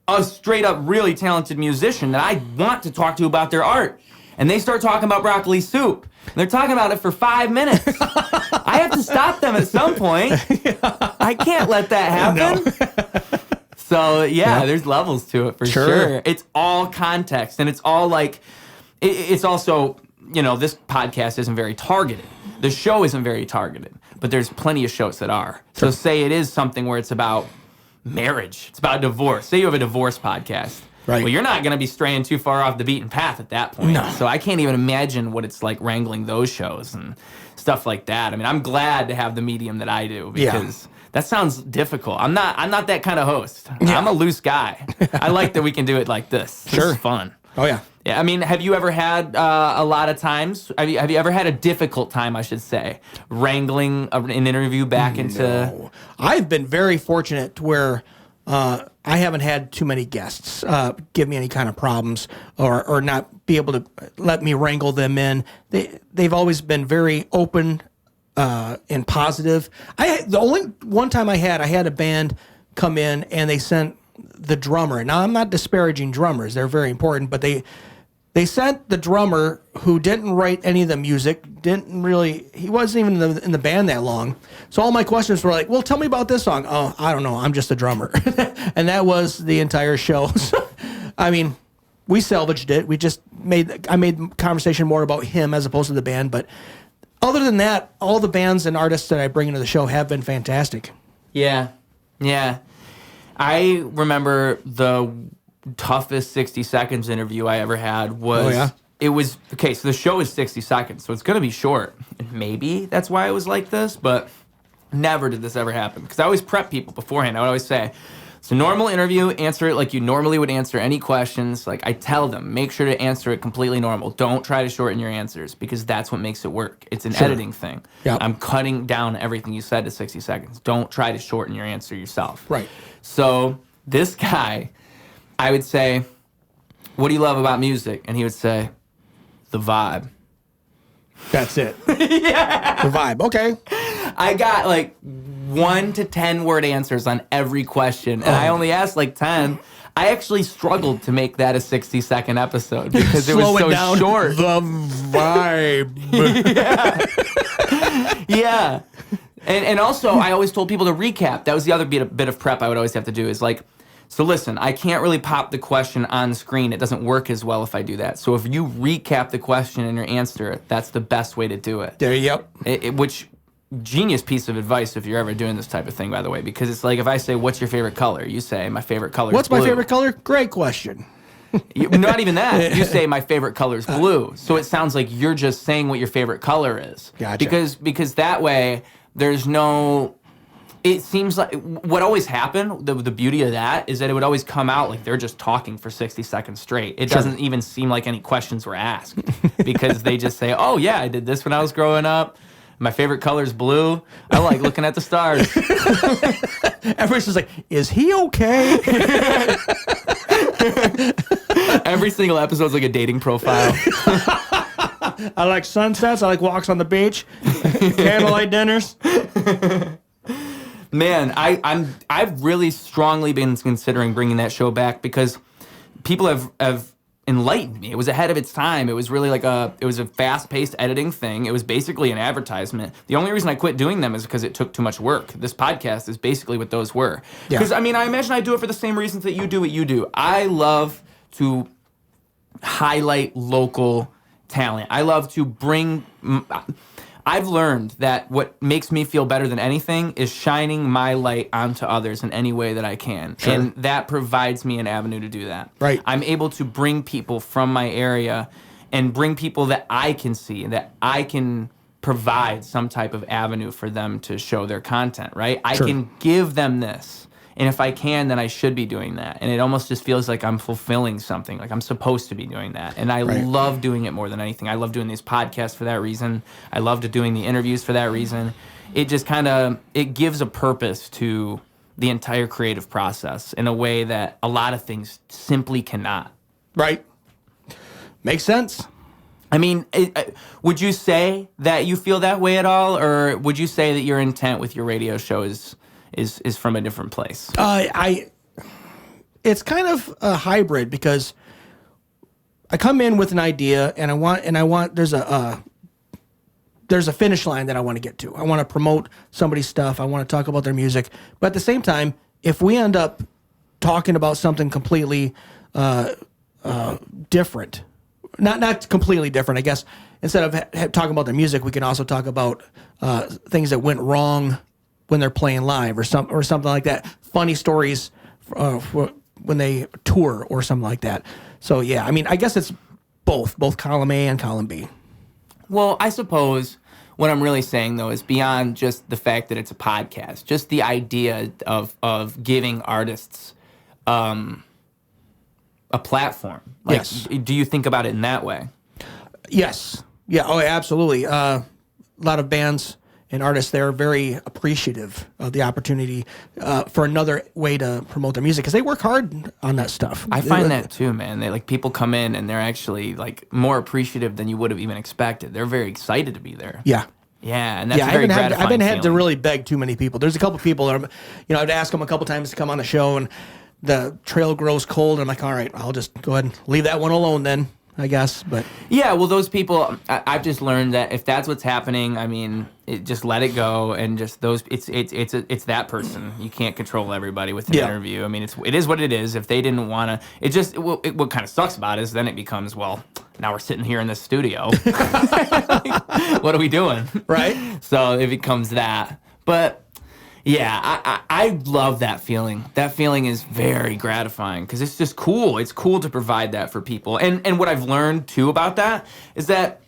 [SPEAKER 2] a straight up really talented musician that I want to talk to about their art. And they start talking about broccoli soup. And they're talking about it for 5 minutes. I have to stop them at some point. I can't let that happen.
[SPEAKER 1] No.
[SPEAKER 2] So, yeah, there's levels to it for sure. It's all context. And it's all like, it's also, this podcast isn't very targeted. The show isn't very targeted. But there's plenty of shows that are. So say it is something where it's about marriage. It's about divorce. Say you have a divorce podcast.
[SPEAKER 1] Right.
[SPEAKER 2] Well, you're not going to be straying too far off the beaten path at that point.
[SPEAKER 1] No.
[SPEAKER 2] So I can't even imagine what it's like wrangling those shows and stuff like that. I mean, I'm glad to have the medium that I do because that sounds difficult. I'm not that kind of host. Yeah. I'm a loose guy. I like that we can do it like this. This is fun.
[SPEAKER 1] Oh, yeah.
[SPEAKER 2] Yeah, I mean, have you ever had a lot of times? Have you ever had a difficult time, I should say, wrangling an interview back into?
[SPEAKER 1] No. I've been very fortunate to where I haven't had too many guests give me any kind of problems or not be able to let me wrangle them in. They've always been very open and positive. The only one time I had a band come in and they sent the drummer. Now, I'm not disparaging drummers. They're very important, but they sent the drummer who didn't write any of the music, he wasn't even in the band that long. So all my questions were like, well, tell me about this song. Oh, I don't know. I'm just a drummer. And that was the entire show. So, I mean, we salvaged it. I made conversation more about him as opposed to the band. But other than that, all the bands and artists that I bring into the show have been fantastic.
[SPEAKER 2] Yeah. Yeah. I remember the toughest 60 seconds interview I ever had was, it was, okay, so the show is 60 seconds, so it's going to be short. And maybe that's why it was like this, but never did this ever happen. Because I always prep people beforehand. I would always say, it's a normal interview, answer it like you normally would answer any questions. Like I tell them, make sure to answer it completely normal. Don't try to shorten your answers because that's what makes it work. It's an editing thing.
[SPEAKER 1] Yep.
[SPEAKER 2] I'm cutting down everything you said to 60 seconds. Don't try to shorten your answer yourself.
[SPEAKER 1] Right.
[SPEAKER 2] So this guy, I would say, what do you love about music? And he would say, the vibe.
[SPEAKER 1] That's it. Yeah. The vibe. Okay.
[SPEAKER 2] I got like 1 to 10 word answers on every question, and I only asked like 10. I actually struggled to make that a 60-second episode because it was so
[SPEAKER 1] down.
[SPEAKER 2] short.
[SPEAKER 1] The vibe.
[SPEAKER 2] Yeah. And also, I always told people to recap. That was the other bit of prep I would always have to do is like, so listen, I can't really pop the question on screen. It doesn't work as well if I do that. So if you recap the question and your answer, that's the best way to do it.
[SPEAKER 1] There, yep.
[SPEAKER 2] Which, genius piece of advice if you're ever doing this type of thing, by the way, because it's like if I say, what's your favorite color? You say, my favorite color is blue.
[SPEAKER 1] What's my favorite color? Great question.
[SPEAKER 2] Not even that. You say, my favorite color is blue. So it sounds like you're just saying what your favorite color is.
[SPEAKER 1] Gotcha.
[SPEAKER 2] Because that way, there's no it seems like what always happened, the beauty of that is that it would always come out like they're just talking for 60 seconds straight. It doesn't even seem like any questions were asked because they just say, oh, yeah, I did this when I was growing up. My favorite color is blue. I like looking at the stars.
[SPEAKER 1] Everybody's just like, is he okay?
[SPEAKER 2] Every single episode's like a dating profile.
[SPEAKER 1] I like sunsets. I like walks on the beach, candlelight dinners.
[SPEAKER 2] Man, I've really strongly been considering bringing that show back because people have enlightened me. It was ahead of its time. It was really like a fast-paced editing thing. It was basically an advertisement. The only reason I quit doing them is because it took too much work. This podcast is basically what those were. Because I mean, I imagine I do it for the same reasons that you do what you do. I love to highlight local talent. I love to bring. I've learned that what makes me feel better than anything is shining my light onto others in any way that I can. Sure. And that provides me an avenue to do that.
[SPEAKER 1] Right.
[SPEAKER 2] I'm able to bring people from my area and bring people that I can see, that I can provide some type of avenue for them to show their content, right? I can give them this. And if I can, then I should be doing that. And it almost just feels like I'm fulfilling something, like I'm supposed to be doing that. And I love doing it more than anything. I love doing these podcasts for that reason. I love doing the interviews for that reason. It just kind of, it gives a purpose to the entire creative process in a way that a lot of things simply cannot.
[SPEAKER 1] Right. Makes sense.
[SPEAKER 2] I mean, would you say that you feel that way at all? Or would you say that your intent with your radio show is from a different place?
[SPEAKER 1] It's kind of a hybrid because I come in with an idea and I want there's a finish line that I want to get to. I want to promote somebody's stuff. I want to talk about their music. But at the same time, if we end up talking about something completely different, not completely different, I guess, instead of talking about their music, we can also talk about things that went wrong when they're playing live or something like that. Funny stories when they tour or something like that. So yeah, I mean, I guess it's both column A and column B.
[SPEAKER 2] Well, I suppose what I'm really saying though is beyond just the fact that it's a podcast, just the idea of giving artists a platform. Like,
[SPEAKER 1] yes.
[SPEAKER 2] Do you think about it in that way?
[SPEAKER 1] Yes. Yeah. Oh, absolutely. A lot of bands and artists, they're very appreciative of the opportunity for another way to promote their music because they work hard on that stuff.
[SPEAKER 2] I find that too, man. They people come in and they're actually like more appreciative than you would have even expected. They're very excited to be there.
[SPEAKER 1] Yeah.
[SPEAKER 2] Yeah, and that's very gratifying.
[SPEAKER 1] I haven't had to really beg too many people. There's a couple people that I'd ask them a couple times to come on the show, and the trail grows cold, and I'm like, all right, I'll just go ahead and leave that one alone then, I guess. But
[SPEAKER 2] yeah, well, those people, I've just learned that if that's what's happening, I mean, just let it go, and just those, it's that person. You can't control everybody with an interview. I mean, it is what it is. If they didn't want to, what kind of sucks about it is then it becomes, well, now we're sitting here in this studio. What are we doing?
[SPEAKER 1] Right.
[SPEAKER 2] So it becomes that. But yeah, I love that feeling. That feeling is very gratifying because it's just cool. It's cool to provide that for people. And what I've learned too about that is that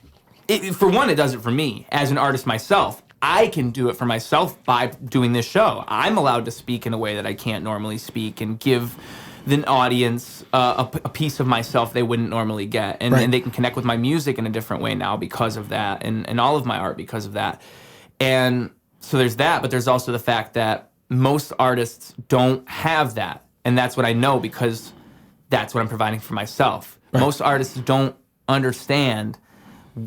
[SPEAKER 2] for one, it does it for me as an artist myself. I can do it for myself by doing this show. I'm allowed to speak in a way that I can't normally speak and give the audience a piece of myself they wouldn't normally get. And they can connect with my music in a different way now because of that, and all of my art because of that. And so there's that, but there's also the fact that most artists don't have that. And that's what I know because that's what I'm providing for myself. Right. Most artists don't understand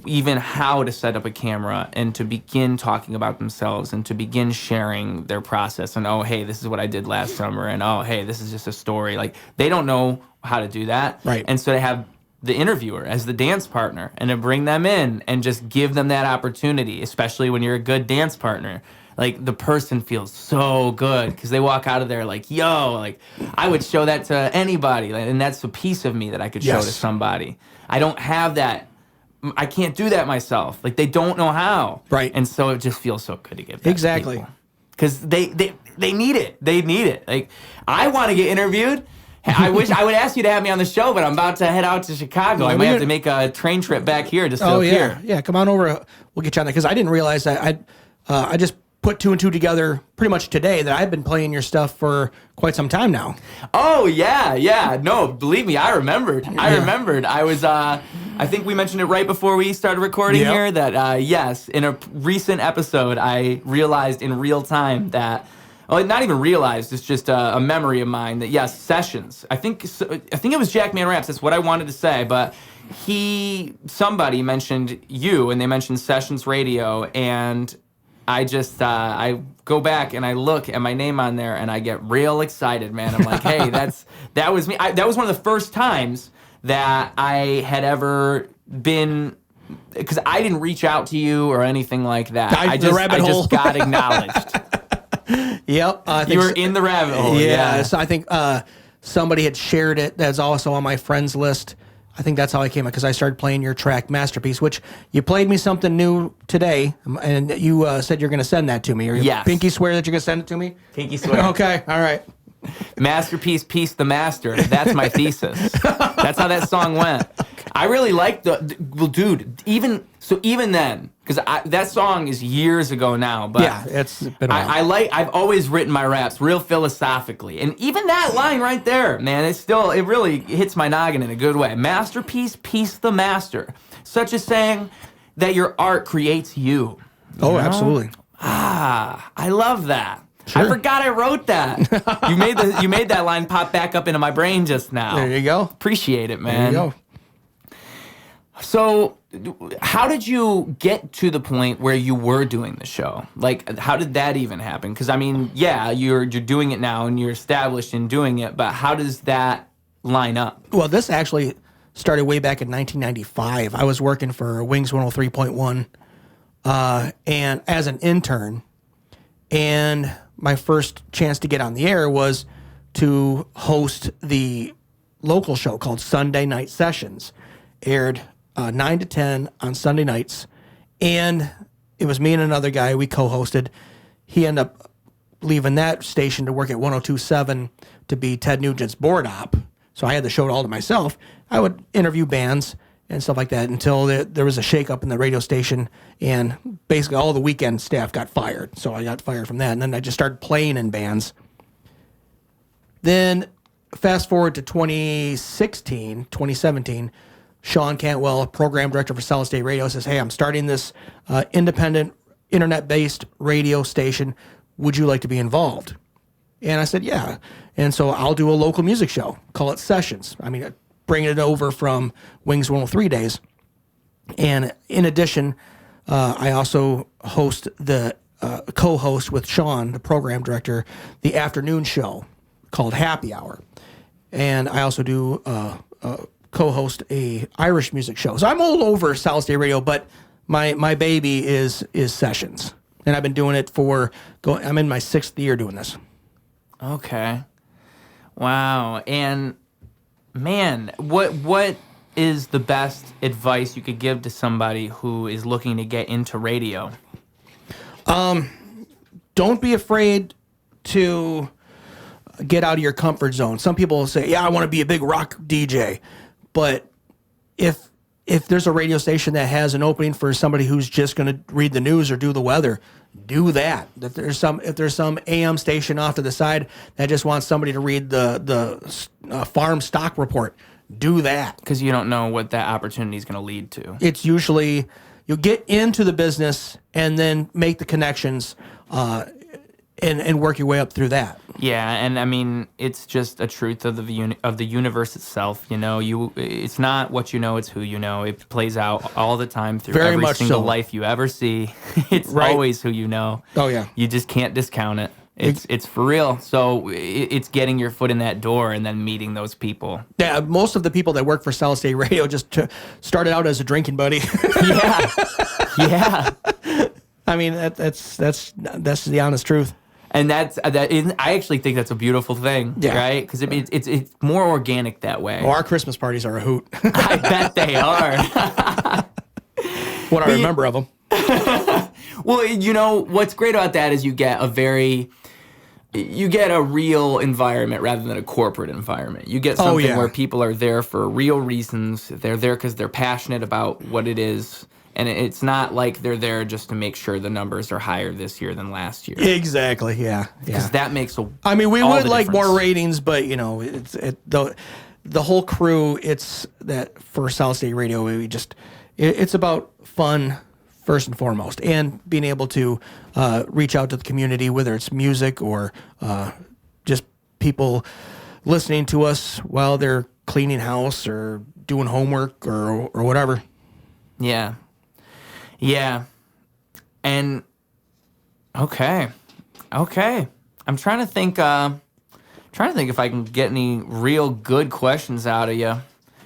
[SPEAKER 2] even how to set up a camera and to begin talking about themselves and to begin sharing their process. And, oh, hey, this is what I did last summer. And, oh, hey, this is just a story. Like, they don't know how to do that.
[SPEAKER 1] Right.
[SPEAKER 2] And so they have the interviewer as the dance partner and to bring them in and just give them that opportunity, especially when you're a good dance partner. Like, the person feels so good because they walk out of there like, yo, like, I would show that to anybody. And that's a piece of me that I could show to somebody. I don't have that. I can't do that myself. Like, they don't know how.
[SPEAKER 1] Right.
[SPEAKER 2] And so it just feels so good to give that to people. Because they need it. They need it. Like, I want to get interviewed. I wish I would ask you to have me on the show, but I'm about to head out to Chicago. I might have to make a train trip back here just to appear.
[SPEAKER 1] Yeah, come on over. We'll get you on there. Because I didn't realize that. I just put two and two together pretty much today that I've been playing your stuff for quite some time now.
[SPEAKER 2] Oh, yeah. No, believe me, I remembered. I was, I think we mentioned it right before we started recording here that, yes, in a recent episode, I realized in real time that, well, not even realized, it's just a memory of mine that, yes, Sessions. I think it was Jackman Raps. That's what I wanted to say, but somebody mentioned you, and they mentioned Sessions Radio, and I just, I go back and I look at my name on there and I get real excited, man. I'm like, hey, that was me. That was one of the first times that I had ever been, because I didn't reach out to you or anything like that. I just got acknowledged.
[SPEAKER 1] Yep.
[SPEAKER 2] You were in the rabbit hole.
[SPEAKER 1] Yeah. So I think somebody had shared it. That's also on my friends list. I think that's how I came up, because I started playing your track Masterpiece, which you played me something new today, and you said you're going to send that to me. Or you pinky swear that you're going to send it to me?
[SPEAKER 2] Pinky swear.
[SPEAKER 1] Okay, all right.
[SPEAKER 2] Masterpiece, Piece the Master. That's my thesis. That's how that song went. I really liked well, dude, even then, because that song is years ago now, but
[SPEAKER 1] yeah, it's been a while.
[SPEAKER 2] I've always written my raps real philosophically, and even that line right there, man, it really hits my noggin in a good way. Masterpiece, Piece the Master. Such as saying that your art creates you.
[SPEAKER 1] Oh, absolutely.
[SPEAKER 2] I love that.
[SPEAKER 1] Sure.
[SPEAKER 2] I forgot I wrote that. You made that line pop back up into my brain just now.
[SPEAKER 1] There you go.
[SPEAKER 2] Appreciate it, man.
[SPEAKER 1] There you go.
[SPEAKER 2] So, how did you get to the point where you were doing the show? Like, how did that even happen? Because, I mean, yeah, you're doing it now and you're established in doing it, but how does that line up?
[SPEAKER 1] Well, this actually started way back in 1995. I was working for Wings 103.1 and as an intern, and my first chance to get on the air was to host the local show called Sunday Night Sessions. Aired 9 to 10 on Sunday nights, and it was me and another guy. We co-hosted. He ended up leaving that station to work at 102.7 to be Ted Nugent's board op. So I had the show all to myself. I would interview bands and stuff like that until there was a shakeup in the radio station, and basically all the weekend staff got fired. So I got fired from that, and then I just started playing in bands. Then fast forward to 2017, Sean Cantwell, program director for Solid State Radio, says, hey, I'm starting this independent, internet-based radio station. Would you like to be involved? And I said, yeah. And so I'll do a local music show. Call it Sessions. I mean, bring it over from Wings 103 days. And in addition, I also host co-host with Sean, the program director, the afternoon show called Happy Hour. And I also do co-host a Irish music show. So I'm all over Solid State Radio, but my baby is Sessions. And I've been doing it I'm in my 6th year doing this.
[SPEAKER 2] Okay. Wow. And man, what is the best advice you could give to somebody who is looking to get into radio?
[SPEAKER 1] Don't be afraid to get out of your comfort zone. Some people say, yeah, I want to be a big rock DJ. But if there's a radio station that has an opening for somebody who's just going to read the news or do the weather, do that. If there's some AM station off to the side that just wants somebody to read the farm stock report, do that.
[SPEAKER 2] Because you don't know what that opportunity is going to lead to.
[SPEAKER 1] It's usually you get into the business and then make the connections and work your way up through that.
[SPEAKER 2] Yeah, and I mean, it's just a truth of the universe itself. You know, it's not what you know, it's who you know. It plays out all the time through every single life you ever see. It's always who you know.
[SPEAKER 1] Oh yeah,
[SPEAKER 2] you just can't discount it. It's for real. So it's getting your foot in that door and then meeting those people.
[SPEAKER 1] Yeah, most of the people that work for Solid State Radio just started out as a drinking buddy.
[SPEAKER 2] Yeah.
[SPEAKER 1] I mean, that's the honest truth.
[SPEAKER 2] And I actually think that's a beautiful thing, right? Because it's more organic that way.
[SPEAKER 1] Well, our Christmas parties are a hoot.
[SPEAKER 2] I bet they are.
[SPEAKER 1] What I remember of them.
[SPEAKER 2] Well, you know, what's great about that is you get a real environment rather than a corporate environment. You get something where people are there for real reasons. They're there because they're passionate about what it is. And it's not like they're there just to make sure the numbers are higher this year than last year.
[SPEAKER 1] Exactly. Yeah.
[SPEAKER 2] Because that makes a.
[SPEAKER 1] I mean, we
[SPEAKER 2] all
[SPEAKER 1] would
[SPEAKER 2] the
[SPEAKER 1] like
[SPEAKER 2] difference.
[SPEAKER 1] more ratings, but the whole crew. It's that for Solid State Radio. It's about fun first and foremost, and being able to reach out to the community, whether it's music or just people listening to us while they're cleaning house or doing homework or whatever.
[SPEAKER 2] Yeah. Yeah. And okay. I'm trying to think if I can get any real good questions out of you.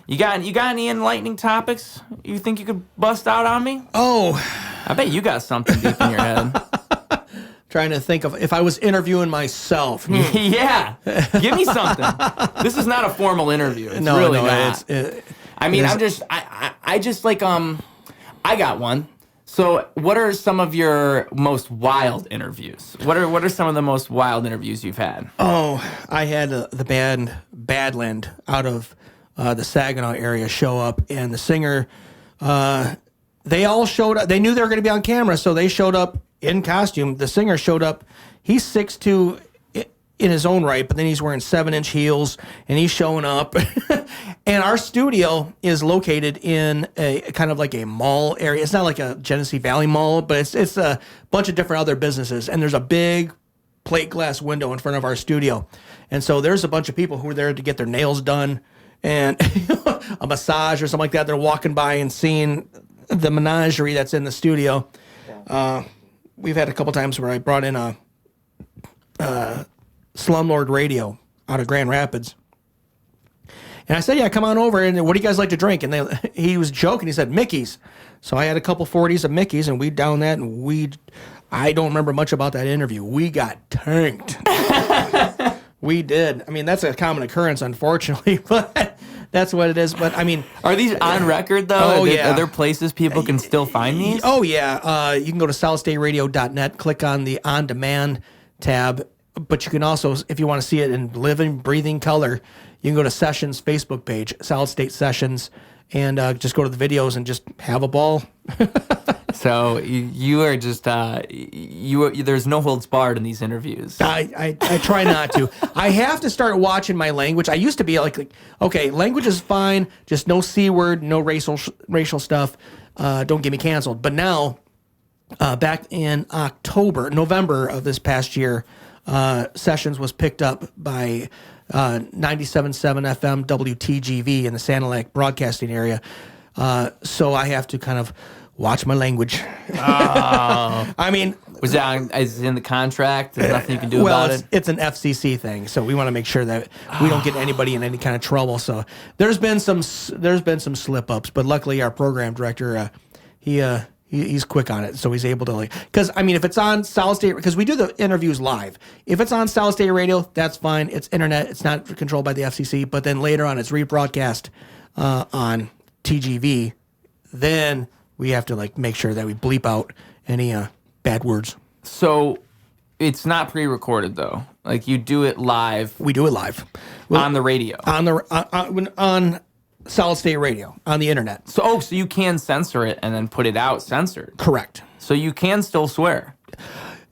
[SPEAKER 2] You got any enlightening topics you think you could bust out on me?
[SPEAKER 1] Oh,
[SPEAKER 2] I bet you got something deep in your head.
[SPEAKER 1] trying to think of if I was interviewing myself.
[SPEAKER 2] Yeah. Give me something. This is not a formal interview. It's really not. I just like I got one. So, what are some of your most wild interviews? What are some of the most wild interviews you've had?
[SPEAKER 1] Oh, I had the band Badland out of the Saginaw area show up, and the singer, they all showed up. They knew they were going to be on camera, so they showed up in costume. The singer showed up. He's 6'2" in his own right, but then he's wearing 7-inch heels, and he's showing up. And our studio is located in a kind of like a mall area. It's not like a Genesee Valley Mall, but it's a bunch of different other businesses. And there's a big plate glass window in front of our studio. And so there's a bunch of people who are there to get their nails done and a massage or something like that. They're walking by and seeing the menagerie that's in the studio. We've had a couple times where I brought in a Slumlord Radio out of Grand Rapids. And I said, yeah, come on over, and what do you guys like to drink? And he was joking. He said, Mickey's. So I had a couple 40s of Mickey's, and we downed that, and I don't remember much about that interview. We got tanked. We did. I mean, that's a common occurrence, unfortunately, but that's what it is. But, I mean...
[SPEAKER 2] Are these on record, though?
[SPEAKER 1] Yeah.
[SPEAKER 2] Are there places people can still find these?
[SPEAKER 1] Oh, yeah. You can go to solidstateradio.net, click on the On Demand tab, but you can also, if you want to see it in living, breathing color, you can go to Sessions Facebook page, Solid State Sessions, and just go to the videos and just have a ball.
[SPEAKER 2] So you are just there's no holds barred in these interviews.
[SPEAKER 1] I try not to. I have to start watching my language. I used to be like okay, language is fine, just no C word, no racial stuff. Don't get me canceled. But now, back in November of this past year, Sessions was picked up by 97.7 FM WTGV in the Sanilac broadcasting area. So I have to kind of watch my language.
[SPEAKER 2] Oh.
[SPEAKER 1] I mean...
[SPEAKER 2] Is it in the contract? There's nothing you can do about it?
[SPEAKER 1] It's an FCC thing, so we want to make sure that we don't get anybody in any kind of trouble. So there's been some slip-ups, but luckily our program director, he's quick on it, so he's able to because I mean, if it's on Solid State, because we do the interviews live. If it's on Solid State Radio, that's fine. It's internet. It's not controlled by the FCC. But then later on, it's rebroadcast on TGV. Then we have to make sure that we bleep out any bad words.
[SPEAKER 2] So it's not pre-recorded though. Like you do it live.
[SPEAKER 1] We do it live
[SPEAKER 2] On the radio.
[SPEAKER 1] On Solid State Radio on the internet.
[SPEAKER 2] So you can censor it and then put it out censored.
[SPEAKER 1] Correct.
[SPEAKER 2] So you can still swear.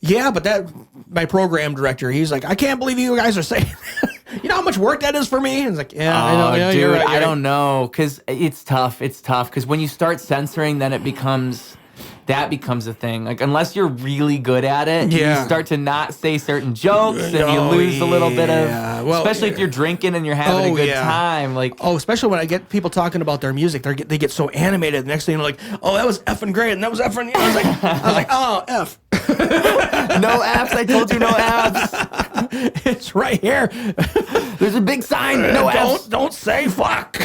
[SPEAKER 1] Yeah, but my program director, he's like, I can't believe you guys are saying that. You know how much work that is for me? And it's like, yeah, I know. Yeah,
[SPEAKER 2] dude,
[SPEAKER 1] you're right,
[SPEAKER 2] I don't know, because it's tough. It's tough because when you start censoring, then that becomes a thing. Like unless you're really good at it, you start to not say certain jokes, and you lose a little bit of. Well, especially if you're drinking and you're having a good time.
[SPEAKER 1] Especially when I get people talking about their music, they get so animated. The next thing they're like, oh, that was effing great, and that was effing. I was like, oh, F.
[SPEAKER 2] No F's. I told you no F's.
[SPEAKER 1] It's right here.
[SPEAKER 2] There's a big sign. No F's.
[SPEAKER 1] Don't say fuck.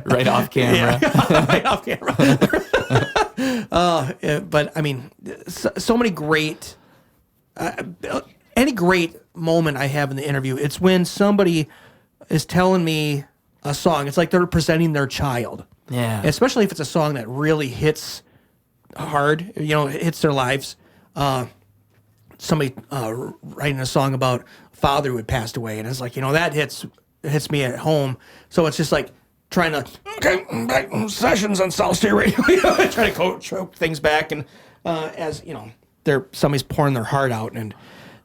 [SPEAKER 2] Right off camera.
[SPEAKER 1] Yeah, right off camera. But I mean, so many great, any great moment I have in the interview, it's when somebody is telling me a song. It's like they're presenting their child.
[SPEAKER 2] Yeah.
[SPEAKER 1] Especially if it's a song that really hits hard, hits their lives. Somebody writing a song about a father who had passed away, and it's like, that hits me at home. So it's just like, trying to back sessions on South State Radio, trying to choke things back, and as somebody's pouring their heart out, and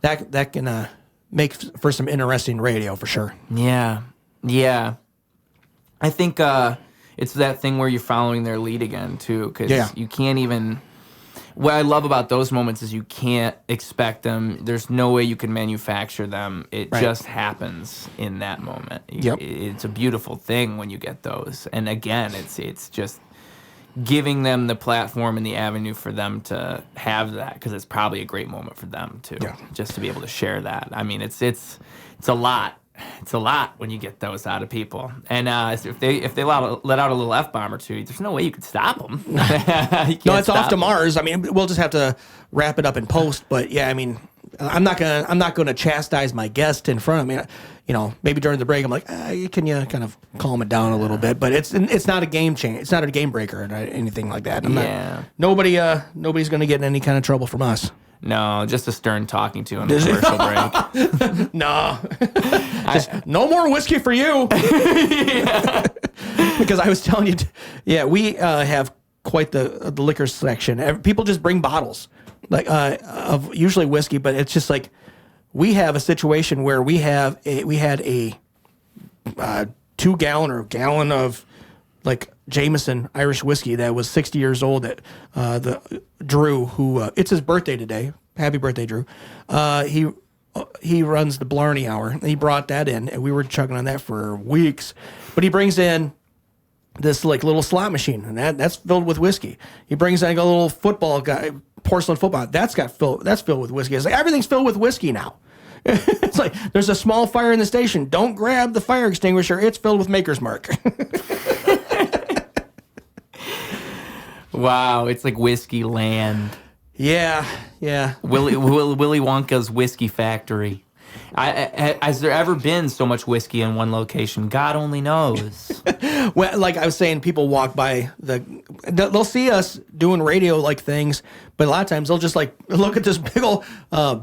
[SPEAKER 1] that can make for some interesting radio for sure.
[SPEAKER 2] Yeah. I think it's that thing where you're following their lead again too, because you can't even. What I love about those moments is you can't expect them. There's no way you can manufacture them. It just happens in that moment.
[SPEAKER 1] Yep.
[SPEAKER 2] It's a beautiful thing when you get those. And again, it's just giving them the platform and the avenue for them to have that, because it's probably a great moment for them too, just to be able to share that. I mean, it's a lot. It's a lot when you get those out of people, and if they let out a little F-bomb or two, there's no way you could stop them.
[SPEAKER 1] No, it's off to Mars. I mean, we'll just have to wrap it up in post. But yeah, I mean, I'm not gonna chastise my guest in front of me. Maybe during the break, I'm like, can you kind of calm it down a little bit? But it's not a game change. It's not a game breaker or anything like that. Nobody's gonna get in any kind of trouble from us.
[SPEAKER 2] No, just a stern talking to in the commercial break.
[SPEAKER 1] No. No more whiskey for you. Because I was telling you, we have quite the liquor section. People just bring bottles of usually whiskey, but it's just like we have a situation where we had a 2 gallon or gallon of like Jameson Irish whiskey that was 60 years old that the Drew, who it's his birthday today. Happy birthday, Drew. He runs the Blarney Hour. And he brought that in, and we were chugging on that for weeks. But he brings in this like little slot machine, and that's filled with whiskey. He brings in like a little porcelain football. That's filled with whiskey. It's like everything's filled with whiskey now. It's like there's a small fire in the station. Don't grab the fire extinguisher. It's filled with Maker's Mark.
[SPEAKER 2] Wow, it's like whiskey land.
[SPEAKER 1] Yeah.
[SPEAKER 2] Willy Wonka's whiskey factory. Has there ever been so much whiskey in one location? God only knows.
[SPEAKER 1] Well, like I was saying, people walk by they'll see us doing radio like things, but a lot of times they'll just like look at this big old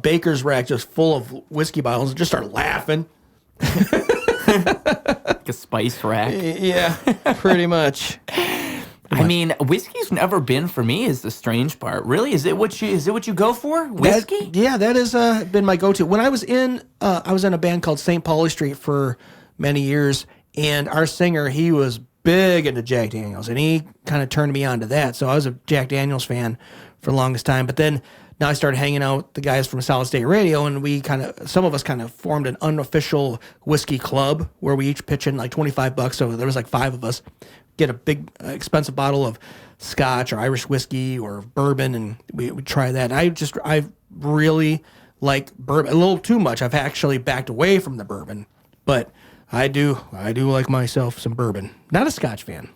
[SPEAKER 1] baker's rack just full of whiskey bottles and just start laughing.
[SPEAKER 2] Like a spice rack.
[SPEAKER 1] Yeah, pretty much.
[SPEAKER 2] I mean, whiskey's never been for me is the strange part. Really? Is it what you go for? Whiskey?
[SPEAKER 1] That has been my go-to. When I was in a band called St. Pauli Street for many years, and our singer, he was big into Jack Daniels, and he kind of turned me on to that. So I was a Jack Daniels fan for the longest time. But then now I started hanging out with the guys from Solid State Radio, and some of us kind of formed an unofficial whiskey club where we each pitch in like $25. So there was like 5 of us. Get a big expensive bottle of Scotch or Irish whiskey or bourbon, and we try that. I really like bourbon a little too much. I've actually backed away from the bourbon, but I do like myself some bourbon. Not a Scotch fan.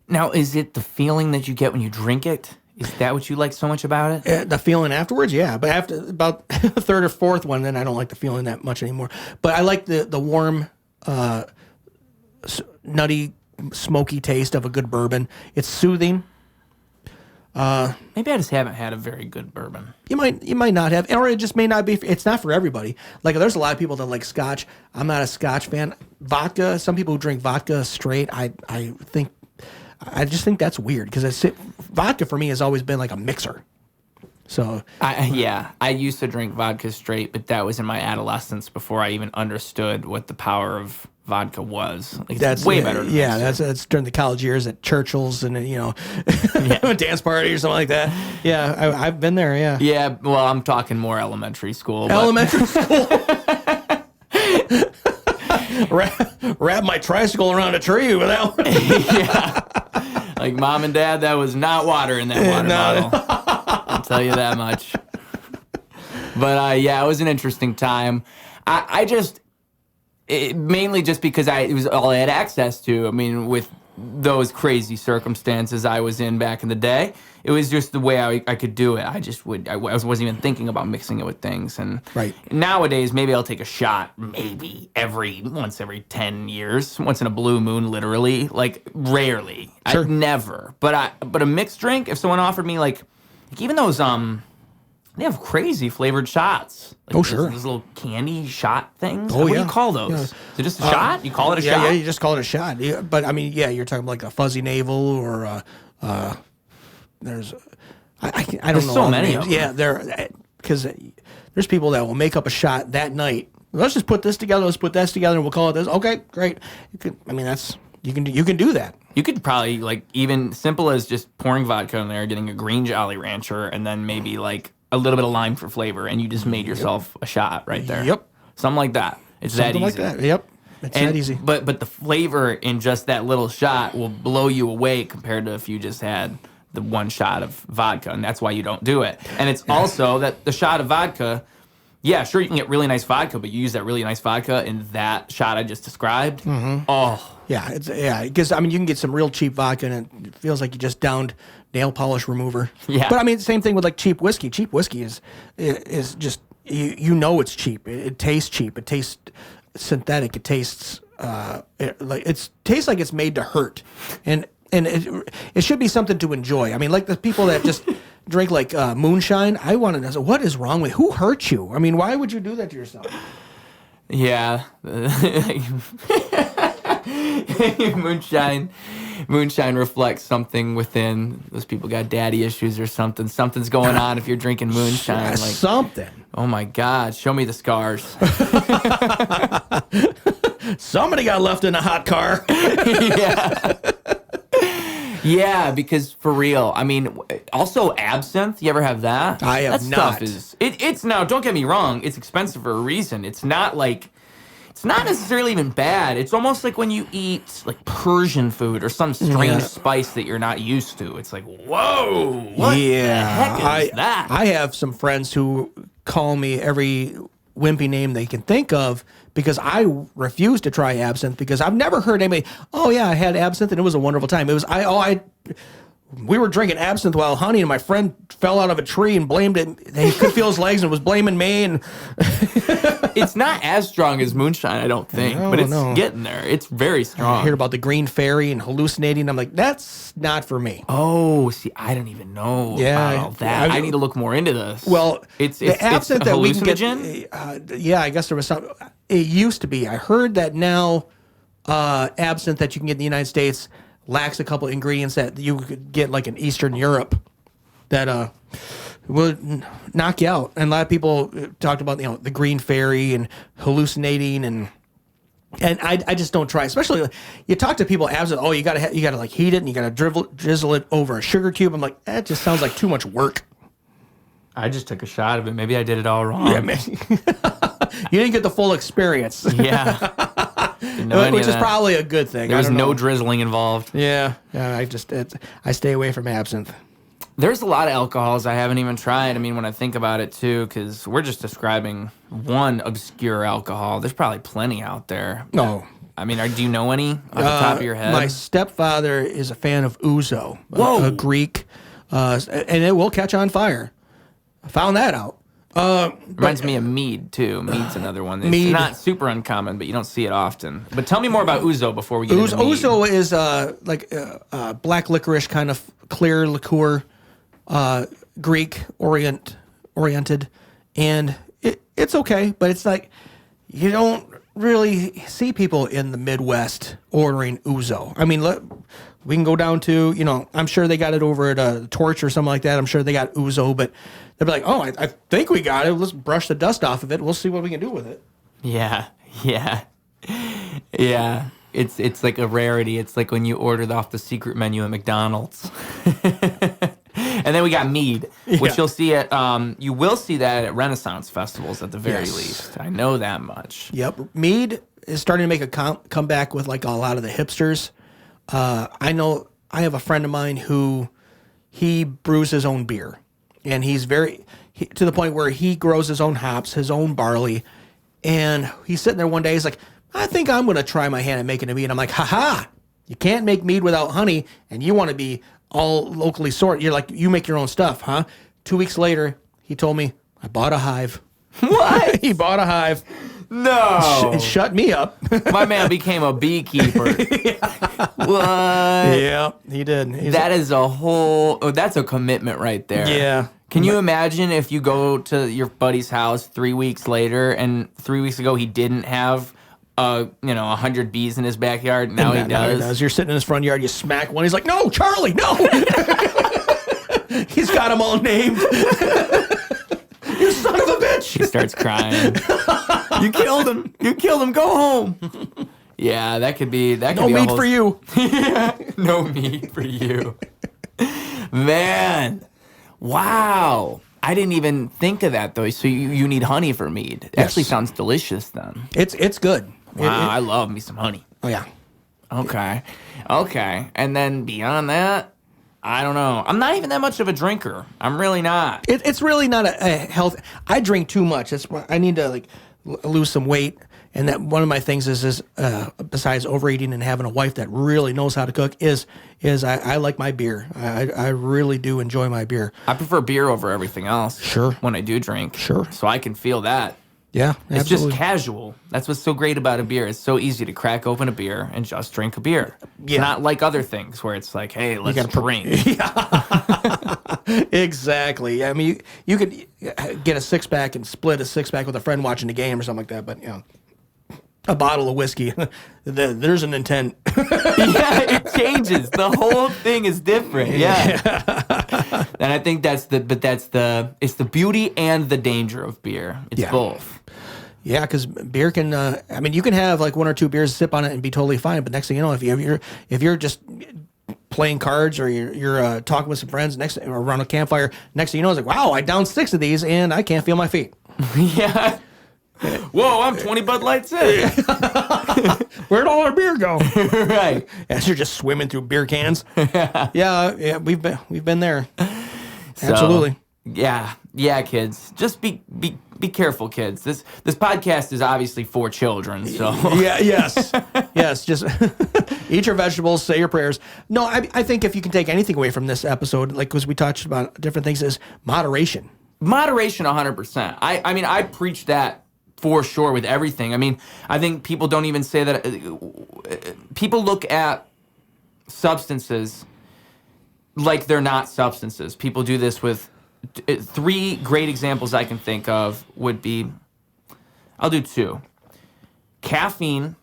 [SPEAKER 2] Now, is it the feeling that you get when you drink it? Is that what you like so much about it?
[SPEAKER 1] The feeling afterwards, yeah. But after about the 3rd or 4th one, then I don't like the feeling that much anymore. But I like the warm, nutty, smoky taste of a good bourbon. It's soothing.
[SPEAKER 2] Maybe I just haven't had a very good bourbon.
[SPEAKER 1] You might not have, or it just may not be. It's not for everybody. Like there's a lot of people that like Scotch. I'm not a Scotch fan. Vodka. Some people who drink vodka straight. I just think that's weird because vodka for me has always been like a mixer. So
[SPEAKER 2] I used to drink vodka straight, but that was in my adolescence before I even understood what the power of vodka was. Like, that's way better.
[SPEAKER 1] That's during the college years at Churchill's and a dance party or something like that. Yeah, I've been there. Yeah.
[SPEAKER 2] Yeah. Well, I'm talking more elementary school.
[SPEAKER 1] Elementary school. Wrap my tricycle around a tree without.
[SPEAKER 2] Yeah. Like mom and dad, that was not water in that water bottle. I'll tell you that much. But it was an interesting time. Mainly just because it was all I had access to. I mean, with those crazy circumstances I was in back in the day, it was just the way I could do it. I wasn't even thinking about mixing it with things. And nowadays, maybe I'll take a shot, maybe once every 10 years, once in a blue moon, literally, like rarely. Sure. Never. But a mixed drink, if someone offered me like even those They have crazy flavored shots. Like
[SPEAKER 1] Oh, sure.
[SPEAKER 2] Those little candy shot things.
[SPEAKER 1] Oh,
[SPEAKER 2] What do
[SPEAKER 1] yeah.
[SPEAKER 2] you call those?
[SPEAKER 1] Yeah.
[SPEAKER 2] Is it just a shot? You call it a
[SPEAKER 1] Yeah,
[SPEAKER 2] shot?
[SPEAKER 1] yeah, you just call it a shot. Yeah, but I mean, yeah, you're talking like a fuzzy navel or there's I don't
[SPEAKER 2] There's
[SPEAKER 1] know
[SPEAKER 2] so
[SPEAKER 1] all the
[SPEAKER 2] many
[SPEAKER 1] names.
[SPEAKER 2] of them.
[SPEAKER 1] Yeah, there because there's people that will make up a shot that night. Let's just put this together. Let's put this together, and we'll call it this. Okay, great. I mean, you can do that.
[SPEAKER 2] You could probably, like, even simple as just pouring vodka in there, getting a green Jolly Rancher, and then maybe, like, a little bit of lime for flavor, and you just made yourself a shot right there.
[SPEAKER 1] Yep.
[SPEAKER 2] Something like that. It's
[SPEAKER 1] Something
[SPEAKER 2] that easy.
[SPEAKER 1] like that. Yep. It's that easy.
[SPEAKER 2] But the flavor in just that little shot will blow you away compared to if you just had the one shot of vodka, and that's why you don't do it. And it's also that the shot of vodka, yeah, sure, you can get really nice vodka, but you use that really nice vodka in that shot I just described. Mm-hmm. Oh.
[SPEAKER 1] Yeah, because I mean, you can get some real cheap vodka, and it feels like you just downed nail polish remover.
[SPEAKER 2] Yeah.
[SPEAKER 1] But I mean, same thing with like cheap whiskey. Cheap whiskey is just you know it's cheap. It tastes cheap. It tastes synthetic. It tastes tastes like it's made to hurt, and it should be something to enjoy. I mean, like the people that just drink like moonshine. I want to know what is wrong with who hurt you. I mean, why would you do that to yourself?
[SPEAKER 2] Yeah. Moonshine reflects something within those people. Got daddy issues or something. Something's going on if you're drinking moonshine. Like,
[SPEAKER 1] something.
[SPEAKER 2] oh my God, show me the scars.
[SPEAKER 1] Somebody got left in a hot car.
[SPEAKER 2] Yeah. Yeah, because for real, I mean, also absinthe. You ever have that?
[SPEAKER 1] I have
[SPEAKER 2] that
[SPEAKER 1] not.
[SPEAKER 2] Stuff is it's now. Don't get me wrong. It's expensive for a reason. It's not necessarily even bad. It's almost like when you eat like Persian food or some strange spice that you're not used to. It's like, whoa, what the heck is that?
[SPEAKER 1] I have some friends who call me every wimpy name they can think of because I refuse to try absinthe because I've never heard anybody, oh yeah, I had absinthe and it was a wonderful time. It was, we were drinking absinthe while hunting and my friend fell out of a tree and blamed it. He could feel his legs and was blaming me. And
[SPEAKER 2] it's not as strong as moonshine, I don't think, but it's getting there. It's very strong.
[SPEAKER 1] I hear about the green fairy and hallucinating. I'm like, that's not for me.
[SPEAKER 2] Oh, see, I don't even know about all that. I need to look more into this.
[SPEAKER 1] Well,
[SPEAKER 2] it's
[SPEAKER 1] the absinthe
[SPEAKER 2] it's
[SPEAKER 1] that we can
[SPEAKER 2] hallucinogen?
[SPEAKER 1] get, yeah, I guess there was some. It used to be. I heard that now absinthe that you can get in the United States lacks a couple ingredients that you could get like in Eastern Europe that would knock you out. And a lot of people talked about the green fairy and hallucinating and I just don't try. Especially you talk to people absinthe. Oh, you gotta like heat it and you gotta drizzle it over a sugar cube. I'm like, that just sounds like too much work.
[SPEAKER 2] I just took a shot of it. Maybe I did it all wrong.
[SPEAKER 1] Yeah, man. You didn't get the full experience.
[SPEAKER 2] Yeah.
[SPEAKER 1] Which is probably a good thing.
[SPEAKER 2] There was no drizzling involved.
[SPEAKER 1] Yeah. I stay away from absinthe.
[SPEAKER 2] There's a lot of alcohols I haven't even tried. I mean, when I think about it, too, because we're just describing one obscure alcohol. There's probably plenty out there.
[SPEAKER 1] No.
[SPEAKER 2] I mean, do you know any off the top of your head?
[SPEAKER 1] My stepfather is a fan of ouzo,
[SPEAKER 2] Whoa.
[SPEAKER 1] a Greek, and it will catch on fire. I found that out.
[SPEAKER 2] Reminds me of mead, too. Mead's another one. It's not super uncommon, but you don't see it often. But tell me more about ouzo before we get into mead.
[SPEAKER 1] Ouzo is like black licorice kind of clear liqueur, Greek oriented, and it's okay, but it's like you don't really see people in the Midwest ordering ouzo. I mean, we can go down to, I'm sure they got it over at a Torch or something like that. I'm sure they got ouzo, but they'll be like, oh, I think we got it. Let's brush the dust off of it. We'll see what we can do with it.
[SPEAKER 2] Yeah. It's like a rarity. It's like when you order off the secret menu at McDonald's. And then we got mead, which you'll see you will see that at Renaissance festivals at the very least. I know that much.
[SPEAKER 1] Yep. Mead is starting to make a comeback with like a lot of the hipsters. I know I have a friend of mine who he brews his own beer, and he's to the point where he grows his own hops, his own barley, and he's sitting there one day. He's like, I think I'm going to try my hand at making a mead. I'm like, ha! You can't make mead without honey, and you want to be all locally sourced. You're like, you make your own stuff, huh? 2 weeks later, he told me, I bought a hive.
[SPEAKER 2] What?
[SPEAKER 1] He bought a hive.
[SPEAKER 2] No.
[SPEAKER 1] It shut me up.
[SPEAKER 2] My man became a beekeeper. What?
[SPEAKER 1] Yeah, he did.
[SPEAKER 2] That's a commitment right there.
[SPEAKER 1] Yeah.
[SPEAKER 2] Can you imagine if you go to your buddy's house 3 weeks later and 3 weeks ago he didn't have 100 bees in his backyard. Now he does.
[SPEAKER 1] You're sitting in his front yard. You smack one. He's like, "No, Charlie, no." He's got them all named. You son of a bitch.
[SPEAKER 2] He starts crying. You killed him. You killed him. Go home. Yeah, that could be.
[SPEAKER 1] No meat for you.
[SPEAKER 2] Yeah, no meat for you. Man, wow. I didn't even think of that though. So you need honey for mead. It actually sounds delicious then.
[SPEAKER 1] It's good.
[SPEAKER 2] Wow, I love me some honey.
[SPEAKER 1] Oh yeah.
[SPEAKER 2] Okay. And then beyond that, I don't know. I'm not even that much of a drinker. I'm really not.
[SPEAKER 1] It's really not a health. I drink too much. That's why I need to lose some weight. And that one of my things is besides overeating and having a wife that really knows how to cook is I like my beer. I really do enjoy my beer.
[SPEAKER 2] I prefer beer over everything else.
[SPEAKER 1] Sure.
[SPEAKER 2] When I do drink.
[SPEAKER 1] Sure.
[SPEAKER 2] So I can feel that.
[SPEAKER 1] Yeah,
[SPEAKER 2] it's
[SPEAKER 1] absolutely.
[SPEAKER 2] just casual. That's what's so great about a beer. It's so easy to crack open a beer and just drink a beer. It's not like other things where it's like, hey, let's drink.
[SPEAKER 1] Exactly. I mean, you could get a 6-pack and split a 6-pack with a friend watching the game or something like that, but a bottle of whiskey, there's an intent.
[SPEAKER 2] Yeah, it changes. The whole thing is different. Yeah. And I think it's the beauty and the danger of beer. It's both.
[SPEAKER 1] Yeah, because beer can. You can have like 1 or 2 beers, sip on it, and be totally fine. But next thing you know, if you're just playing cards or you're talking with some friends or around a campfire, next thing you know, it's like, wow, I downed 6 of these and I can't feel my feet.
[SPEAKER 2] Yeah. Whoa, I'm 20 Bud Lights in.
[SPEAKER 1] Where'd all our beer go?
[SPEAKER 2] Right.
[SPEAKER 1] As you're just swimming through beer cans. Yeah, we've been there.
[SPEAKER 2] So,
[SPEAKER 1] absolutely.
[SPEAKER 2] Yeah, kids. Just be careful, kids. This podcast is obviously for children, so
[SPEAKER 1] yes. Just eat your vegetables, say your prayers. No, I think if you can take anything away from this episode, like because we touched about different things, is moderation.
[SPEAKER 2] Moderation, 100%. I preach that for sure with everything. I mean, I think people don't even say that. People look at substances like they're not substances. People do this with 3 great examples I can think of would be, I'll do 2. Caffeine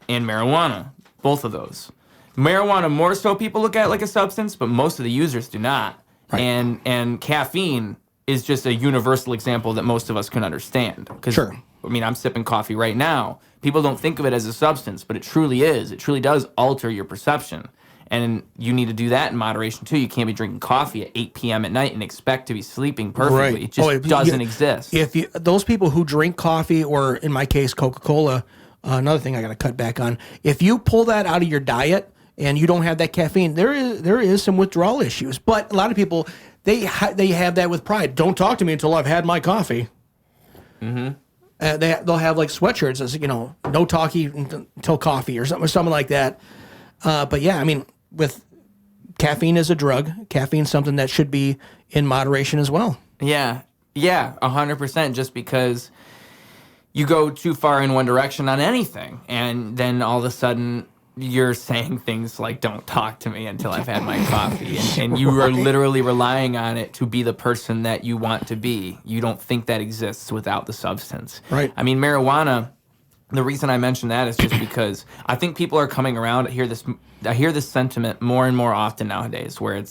[SPEAKER 2] and marijuana, both of those. Marijuana more so people look at like a substance, but most of the users do not. Right. And caffeine is just a universal example that most of us can understand.
[SPEAKER 1] Sure.
[SPEAKER 2] I mean, I'm sipping coffee right now. People don't think of it as a substance, but it truly is. It truly does alter your perception. And you need to do that in moderation, too. You can't be drinking coffee at 8 p.m. at night and expect to be sleeping perfectly.
[SPEAKER 1] Right.
[SPEAKER 2] It just doesn't exist.
[SPEAKER 1] Those people who drink coffee, or in my case, Coca-Cola, another thing I got to cut back on, if you pull that out of your diet and you don't have that caffeine, there is some withdrawal issues. But a lot of people, they have that with pride. Don't talk to me until I've had my coffee. Mm-hmm. They'll have like sweatshirts as, no talking until coffee or something like that. But yeah, I mean, with caffeine is a drug. Caffeine's something that should be in moderation as well.
[SPEAKER 2] Yeah, 100%. Just because you go too far in one direction on anything, and then all of a sudden you're saying things like, don't talk to me until I've had my coffee. And you are literally relying on it to be the person that you want to be. You don't think that exists without the substance.
[SPEAKER 1] Right.
[SPEAKER 2] I mean, marijuana, the reason I mention that is just because I think people are coming around. I hear this sentiment more and more often nowadays, where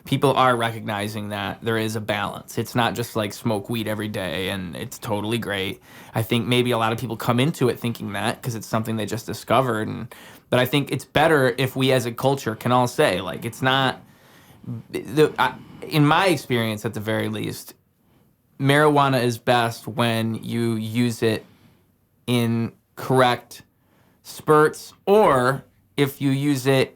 [SPEAKER 2] people are recognizing that there is a balance. It's not just like smoke weed every day and it's totally great. I think maybe a lot of people come into it thinking that because it's something they just discovered. But I think it's better if we as a culture can all say, like, it's not, in my experience at the very least, marijuana is best when you use it in correct spurts, or if you use it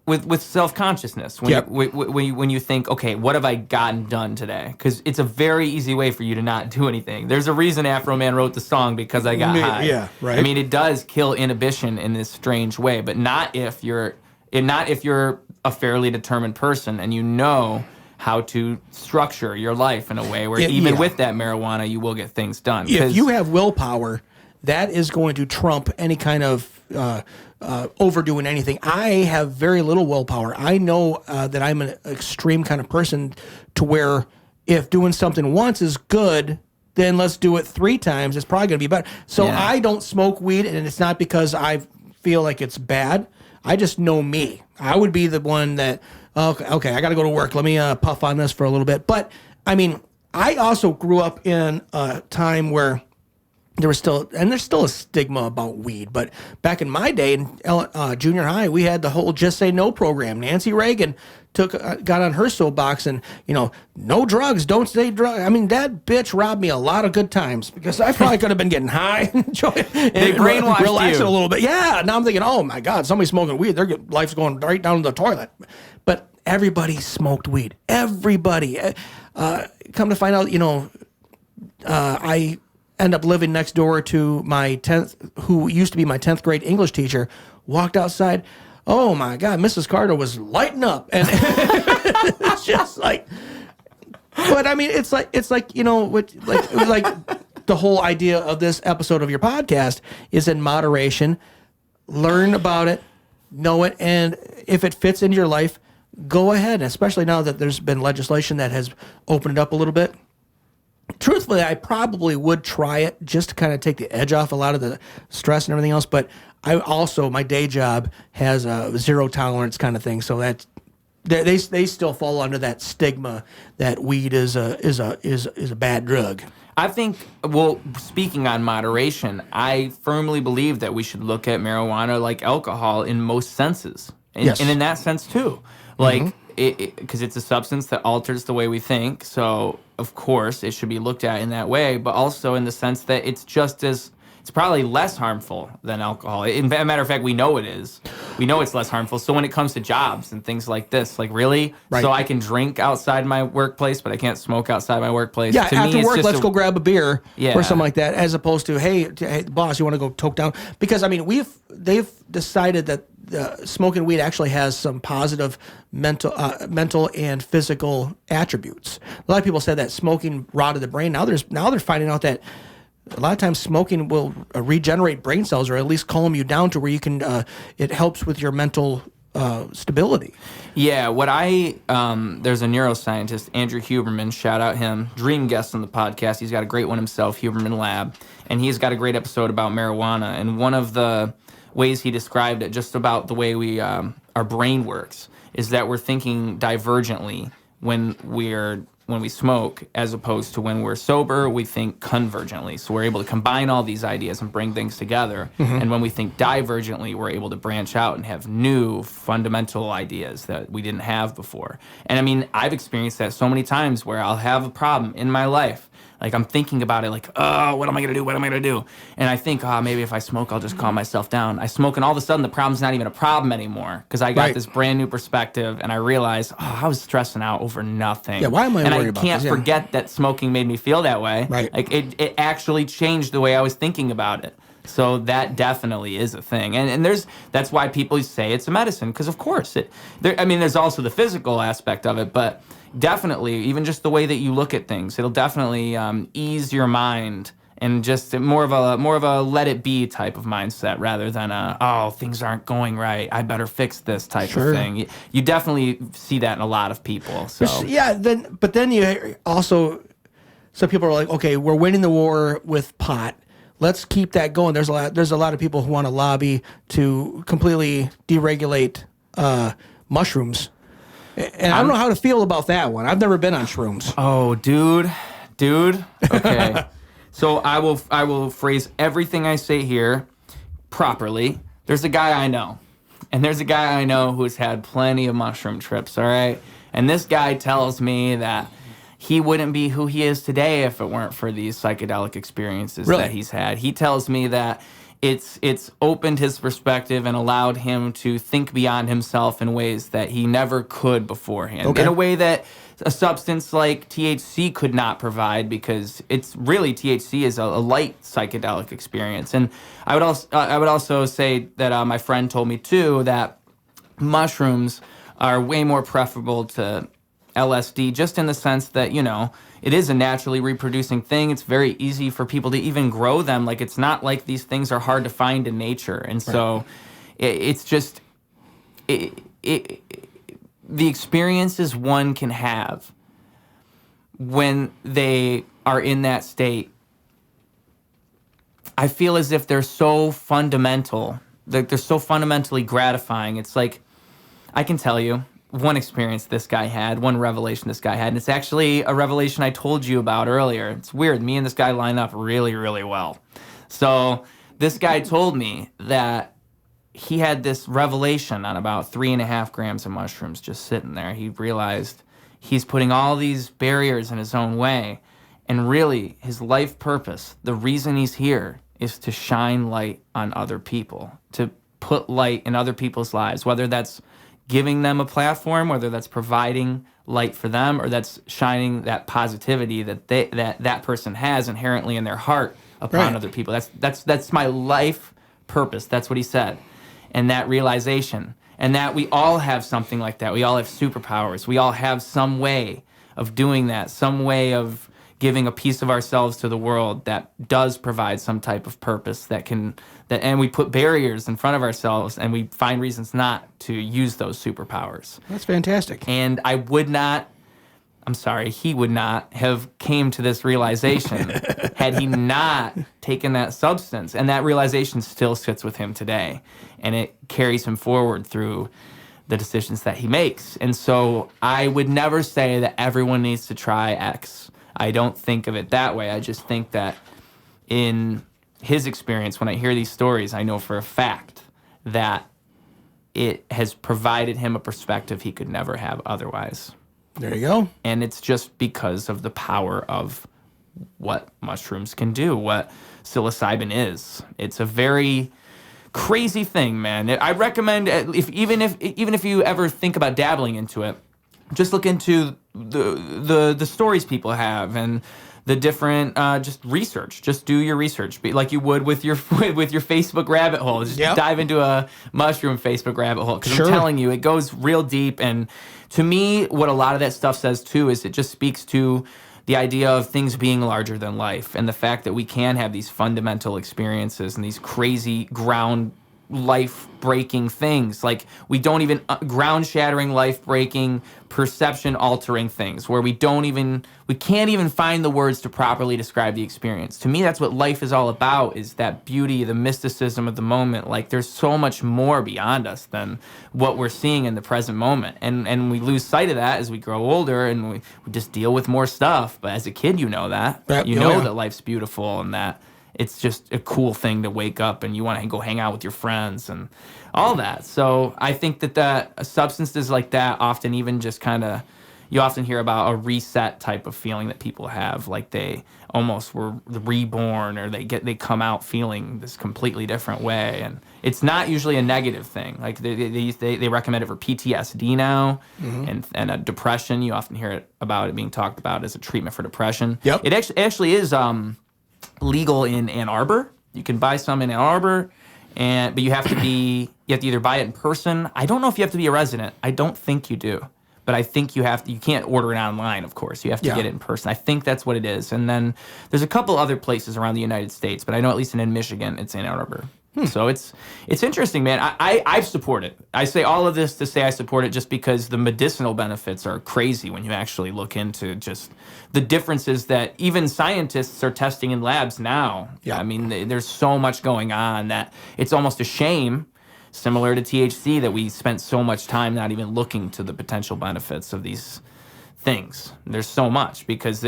[SPEAKER 2] with self-consciousness, when you think, okay, what have I gotten done today? Because it's a very easy way for you to not do anything. There's a reason Afro Man wrote the song, Because I Got High.
[SPEAKER 1] Yeah, right.
[SPEAKER 2] I mean, it does kill inhibition in this strange way, but not if you're a fairly determined person and you know how to structure your life in a way where
[SPEAKER 1] Yeah.
[SPEAKER 2] with that marijuana, you will get things done.
[SPEAKER 1] If you have willpower, that is going to trump any kind of overdoing anything. I have very little willpower. I know that I'm an extreme kind of person to where if doing something once is good, then let's do it 3 times. It's probably going to be better. So
[SPEAKER 2] Yeah.
[SPEAKER 1] I don't smoke weed, and it's not because I feel like it's bad. I just know me. I would be the one that, okay, I got to go to work. Let me puff on this for a little bit. But, I mean, I also grew up in a time where there's still a stigma about weed. But back in my day, in junior high, we had the whole Just Say No program. Nancy Reagan got on her soapbox and, no drugs, don't say drugs. I mean, that bitch robbed me a lot of good times because I probably could have been getting high and enjoying
[SPEAKER 2] They brainwashed
[SPEAKER 1] relaxing
[SPEAKER 2] you
[SPEAKER 1] a little bit. Yeah, now I'm thinking, oh my God, somebody's smoking weed. Their life's going right down to the toilet. But everybody smoked weed. Everybody. Come to find out, I end up living next door to my 10th, who used to be my 10th grade English teacher, walked outside. Oh my God, Mrs. Carter was lighting up. And it's just like, but I mean, it was like the whole idea of this episode of your podcast is in moderation. Learn about it, know it, and if it fits into your life, go ahead. Especially now that there's been legislation that has opened it up a little bit. Truthfully, I probably would try it just to kind of take the edge off a lot of the stress and everything else. But I also, my day job has a zero tolerance kind of thing, so that they still fall under that stigma that weed is a bad drug.
[SPEAKER 2] I think, speaking on moderation, I firmly believe that we should look at marijuana like alcohol in most senses.
[SPEAKER 1] Yes.
[SPEAKER 2] And in that sense, too. Like, because it's a substance that alters the way we think. So, of course, it should be looked at in that way, but also in the sense that it's probably less harmful than alcohol. In a matter of fact, we know it is. We know it's less harmful. So when it comes to jobs and things like this, like really?
[SPEAKER 1] Right.
[SPEAKER 2] So I can drink outside my workplace, but I can't smoke outside my workplace.
[SPEAKER 1] Yeah,
[SPEAKER 2] to
[SPEAKER 1] after
[SPEAKER 2] me, it's
[SPEAKER 1] work,
[SPEAKER 2] just
[SPEAKER 1] let's go grab a beer
[SPEAKER 2] Yeah.
[SPEAKER 1] or something like that, as opposed to, hey, boss, you want to go toke down? Because, I mean, they've decided that smoking weed actually has some positive mental and physical attributes. A lot of people said that smoking rotted the brain. Now they're finding out that a lot of times smoking will regenerate brain cells, or at least calm you down to where you can. It helps with your mental stability.
[SPEAKER 2] Yeah, there's a neuroscientist, Andrew Huberman, shout out him, dream guest on the podcast. He's got a great one himself, Huberman Lab, and he's got a great episode about marijuana. And one of the ways he described it, just about the way our brain works, is that we're thinking divergently when we smoke, as opposed to when we're sober, we think convergently. So we're able to combine all these ideas and bring things together. Mm-hmm. And when we think divergently, we're able to branch out and have new fundamental ideas that we didn't have before. And I mean, I've experienced that so many times where I'll have a problem in my life. Like, I'm thinking about it, like, oh, what am I going to do? What am I going to do? And I think, maybe if I smoke, I'll just calm myself down. I smoke, and all of a sudden, the problem's not even a problem anymore because I got this brand new perspective, and I realized, I was stressing out over nothing.
[SPEAKER 1] Yeah, why am I worried about this?
[SPEAKER 2] And I can't forget that smoking made me feel that way.
[SPEAKER 1] Right.
[SPEAKER 2] Like, it actually changed the way I was thinking about it. So that definitely is a thing. And that's why people say it's a medicine, because, of course, there's also the physical aspect of it, but definitely, even just the way that you look at things, it'll definitely ease your mind, and just more of a let it be type of mindset rather than things aren't going right, I better fix this type of thing. You definitely see that in a lot of people. So
[SPEAKER 1] yeah, but then you also, some people are like, okay, we're winning the war with pot. Let's keep that going. There's a lot of people who want to lobby to completely deregulate mushrooms. And I don't know how to feel about that one. I've never been on shrooms.
[SPEAKER 2] Oh, dude. Okay. So I will phrase everything I say here properly. There's a guy I know. And there's a guy I know who's had plenty of mushroom trips, all right? And this guy tells me that he wouldn't be who he is today if it weren't for these psychedelic experiences that he's had. He tells me that it's opened his perspective and allowed him to think beyond himself in ways that he never could beforehand. Okay. In a way that a substance like THC could not provide, because it's really, THC is a light psychedelic experience. And I would also say that my friend told me too that mushrooms are way more preferable to LSD, just in the sense that, it is a naturally reproducing thing. It's very easy for people to even grow them. Like, it's not like these things are hard to find in nature. And so it's just the experiences one can have when they are in that state, I feel as if they're so fundamental, like they're so fundamentally gratifying. It's like, I can tell you one experience this guy had, one revelation this guy had, and it's actually a revelation I told you about earlier. It's weird. Me and this guy line up really, really well. So this guy told me that he had this revelation on about 3.5 grams of mushrooms just sitting there. He realized he's putting all these barriers in his own way, and really his life purpose, the reason he's here, is to shine light on other people, to put light in other people's lives, whether that's giving them a platform, whether that's providing light for them, or that's shining that positivity that that person has inherently in their heart upon other people. That's my life purpose. That's what he said. And that realization, and that we all have something like that. We all have superpowers. We all have some way of doing that, some way of giving a piece of ourselves to the world that does provide some type of purpose and we put barriers in front of ourselves, and we find reasons not to use those superpowers.
[SPEAKER 1] That's fantastic.
[SPEAKER 2] And he would not have came to this realization had he not taken that substance. And that realization still sits with him today, and it carries him forward through the decisions that he makes. And so I would never say that everyone needs to try X. I don't think of it that way. I just think that in his experience, when I hear these stories, I know for a fact that it has provided him a perspective he could never have otherwise.
[SPEAKER 1] There you go.
[SPEAKER 2] And it's just because of the power of what mushrooms can do, what psilocybin is. It's a very crazy thing, man. I recommend, even if you ever think about dabbling into it, just look into the stories people have and the different just research. Just do your research, like you would with your Facebook rabbit hole. Just dive into a mushroom Facebook rabbit hole, because I'm telling you, it goes real deep. And to me, what a lot of that stuff says too is it just speaks to the idea of things being larger than life, and the fact that we can have these fundamental experiences and these crazy life-breaking things. Like, we don't even ground-shattering, life-breaking, perception-altering things where we can't even find the words to properly describe the experience. To me, that's what life is all about, is that beauty, the mysticism of the moment. Like, there's so much more beyond us than what we're seeing in the present moment. And we lose sight of that as we grow older, and we just deal with more stuff. But as a kid, you know that. You know that life's beautiful, and that it's just a cool thing to wake up and you want to go hang out with your friends and all that. So I think that substances like that often even just you often hear about a reset type of feeling that people have, like they almost were reborn, or they come out feeling this completely different way. And it's not usually a negative thing. Like they recommend it for PTSD now, and a depression. You often hear about it being talked about as a treatment for depression.
[SPEAKER 1] Yep.
[SPEAKER 2] It actually is legal in Ann Arbor. You can buy some in Ann Arbor, but you have to either buy it in person. I don't know if you have to be a resident. I don't think you do, but I think you can't order it online, of course. You have to get it in person. I think that's what it is. And then there's a couple other places around the United States, but I know at least in Michigan, it's in Ann Arbor. So it's interesting, man. I support it. I say all of this to say I support it just because the medicinal benefits are crazy when you actually look into just the differences that even scientists are testing in labs now. Yeah. I mean, there's so much going on that it's almost a shame, similar to THC, that we spent so much time not even looking to the potential benefits of these things. There's so much, because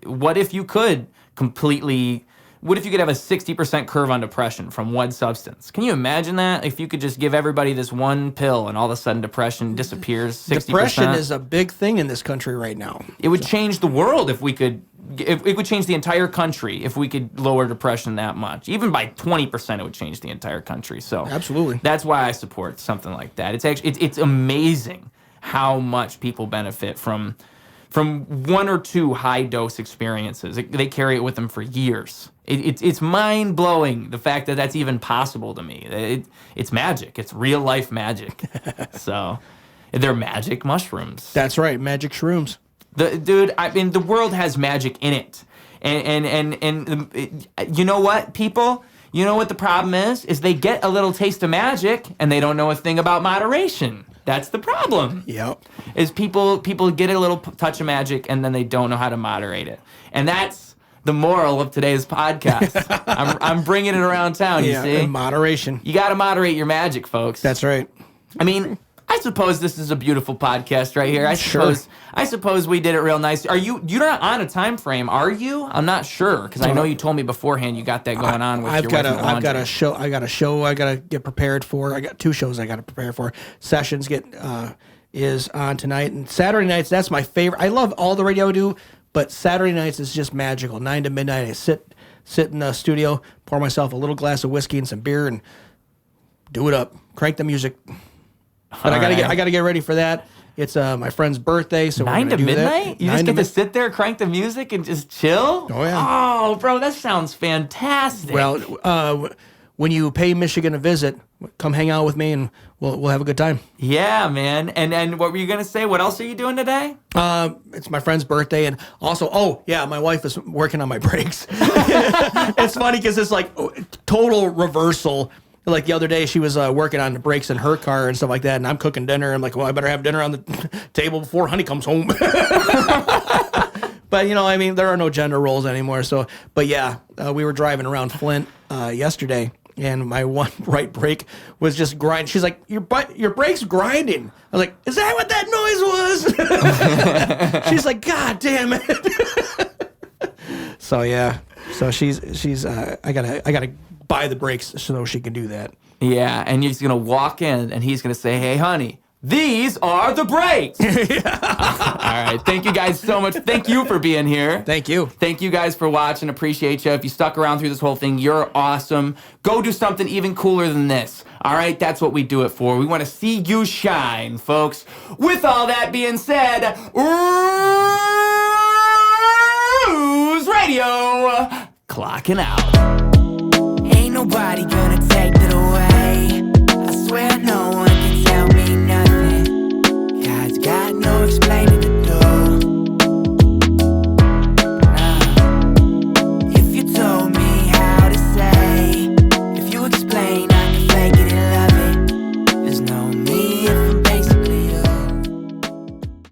[SPEAKER 2] what if you could have a 60% curve on depression from one substance? Can you imagine that? If you could just give everybody this one pill and all of a sudden depression disappears 60%?
[SPEAKER 1] Depression is a big thing in this country right now.
[SPEAKER 2] It would change the world if it would change the entire country if we could lower depression that much. Even by 20%, it would change the entire country. So
[SPEAKER 1] absolutely.
[SPEAKER 2] That's why I support something like that. It's amazing how much people benefit from one or two high-dose experiences. They carry it with them for years. It's mind-blowing, the fact that that's even possible to me. It's magic. It's real-life magic. So, They're magic mushrooms.
[SPEAKER 1] That's right, magic shrooms.
[SPEAKER 2] Dude, I mean, the world has magic in it. And you know what, people? You know what the problem is? Is they get a little taste of magic and they don't know a thing about moderation. That's the problem.
[SPEAKER 1] Yep.
[SPEAKER 2] Is people get a little touch of magic and then they don't know how to moderate it. And that's the moral of today's podcast. I'm bringing it around town, you see?
[SPEAKER 1] And moderation.
[SPEAKER 2] You got to moderate your magic, folks.
[SPEAKER 1] That's right.
[SPEAKER 2] I mean, I suppose this is a beautiful podcast right here. I suppose we did it real nice. You're not on a time frame, are you? I'm not sure because I know you told me beforehand you got that going on with your wife and the laundry.
[SPEAKER 1] I got a show I got to get prepared for. I got 2 shows I got to prepare for. Sessions is on tonight, and Saturday nights, that's my favorite. I love all the radio I do, but Saturday nights is just magical. 9 to midnight, I sit in the studio, pour myself a little glass of whiskey and some beer and do it up. Crank the music. But I gotta get ready for that. It's my friend's birthday, so
[SPEAKER 2] 9
[SPEAKER 1] we're
[SPEAKER 2] to
[SPEAKER 1] do
[SPEAKER 2] midnight.
[SPEAKER 1] That.
[SPEAKER 2] You just get to sit there, crank the music, and just chill.
[SPEAKER 1] Oh yeah.
[SPEAKER 2] Oh, bro, that sounds fantastic.
[SPEAKER 1] Well, when you pay Michigan a visit, come hang out with me, and we'll have a good time.
[SPEAKER 2] Yeah, man. And what were you gonna say? What else are you doing today?
[SPEAKER 1] It's my friend's birthday, and also, my wife is working on my brakes. It's funny because it's like total reversal. Like the other day, she was working on the brakes in her car and stuff like that, and I'm cooking dinner. I'm like, well, I better have dinner on the table before Honey comes home. But, there are no gender roles anymore. So, but yeah, we were driving around Flint yesterday, and my one right brake was just grinding. She's like, your brake's grinding. I was like, is that what that noise was? She's like, God damn it. So, yeah. So she's I gotta buy the brakes so she can do that.
[SPEAKER 2] Yeah, and he's gonna walk in and he's gonna say, "Hey, honey, these are the brakes." All right, thank you guys so much. Thank you for being here.
[SPEAKER 1] Thank you.
[SPEAKER 2] Thank you guys for watching. Appreciate you. If you stuck around through this whole thing, you're awesome. Go do something even cooler than this. All right, that's what we do it for. We want to see you shine, folks. With all that being said, Ruse Radio clocking out.
[SPEAKER 3] Ain't nobody gonna take it away. I swear no one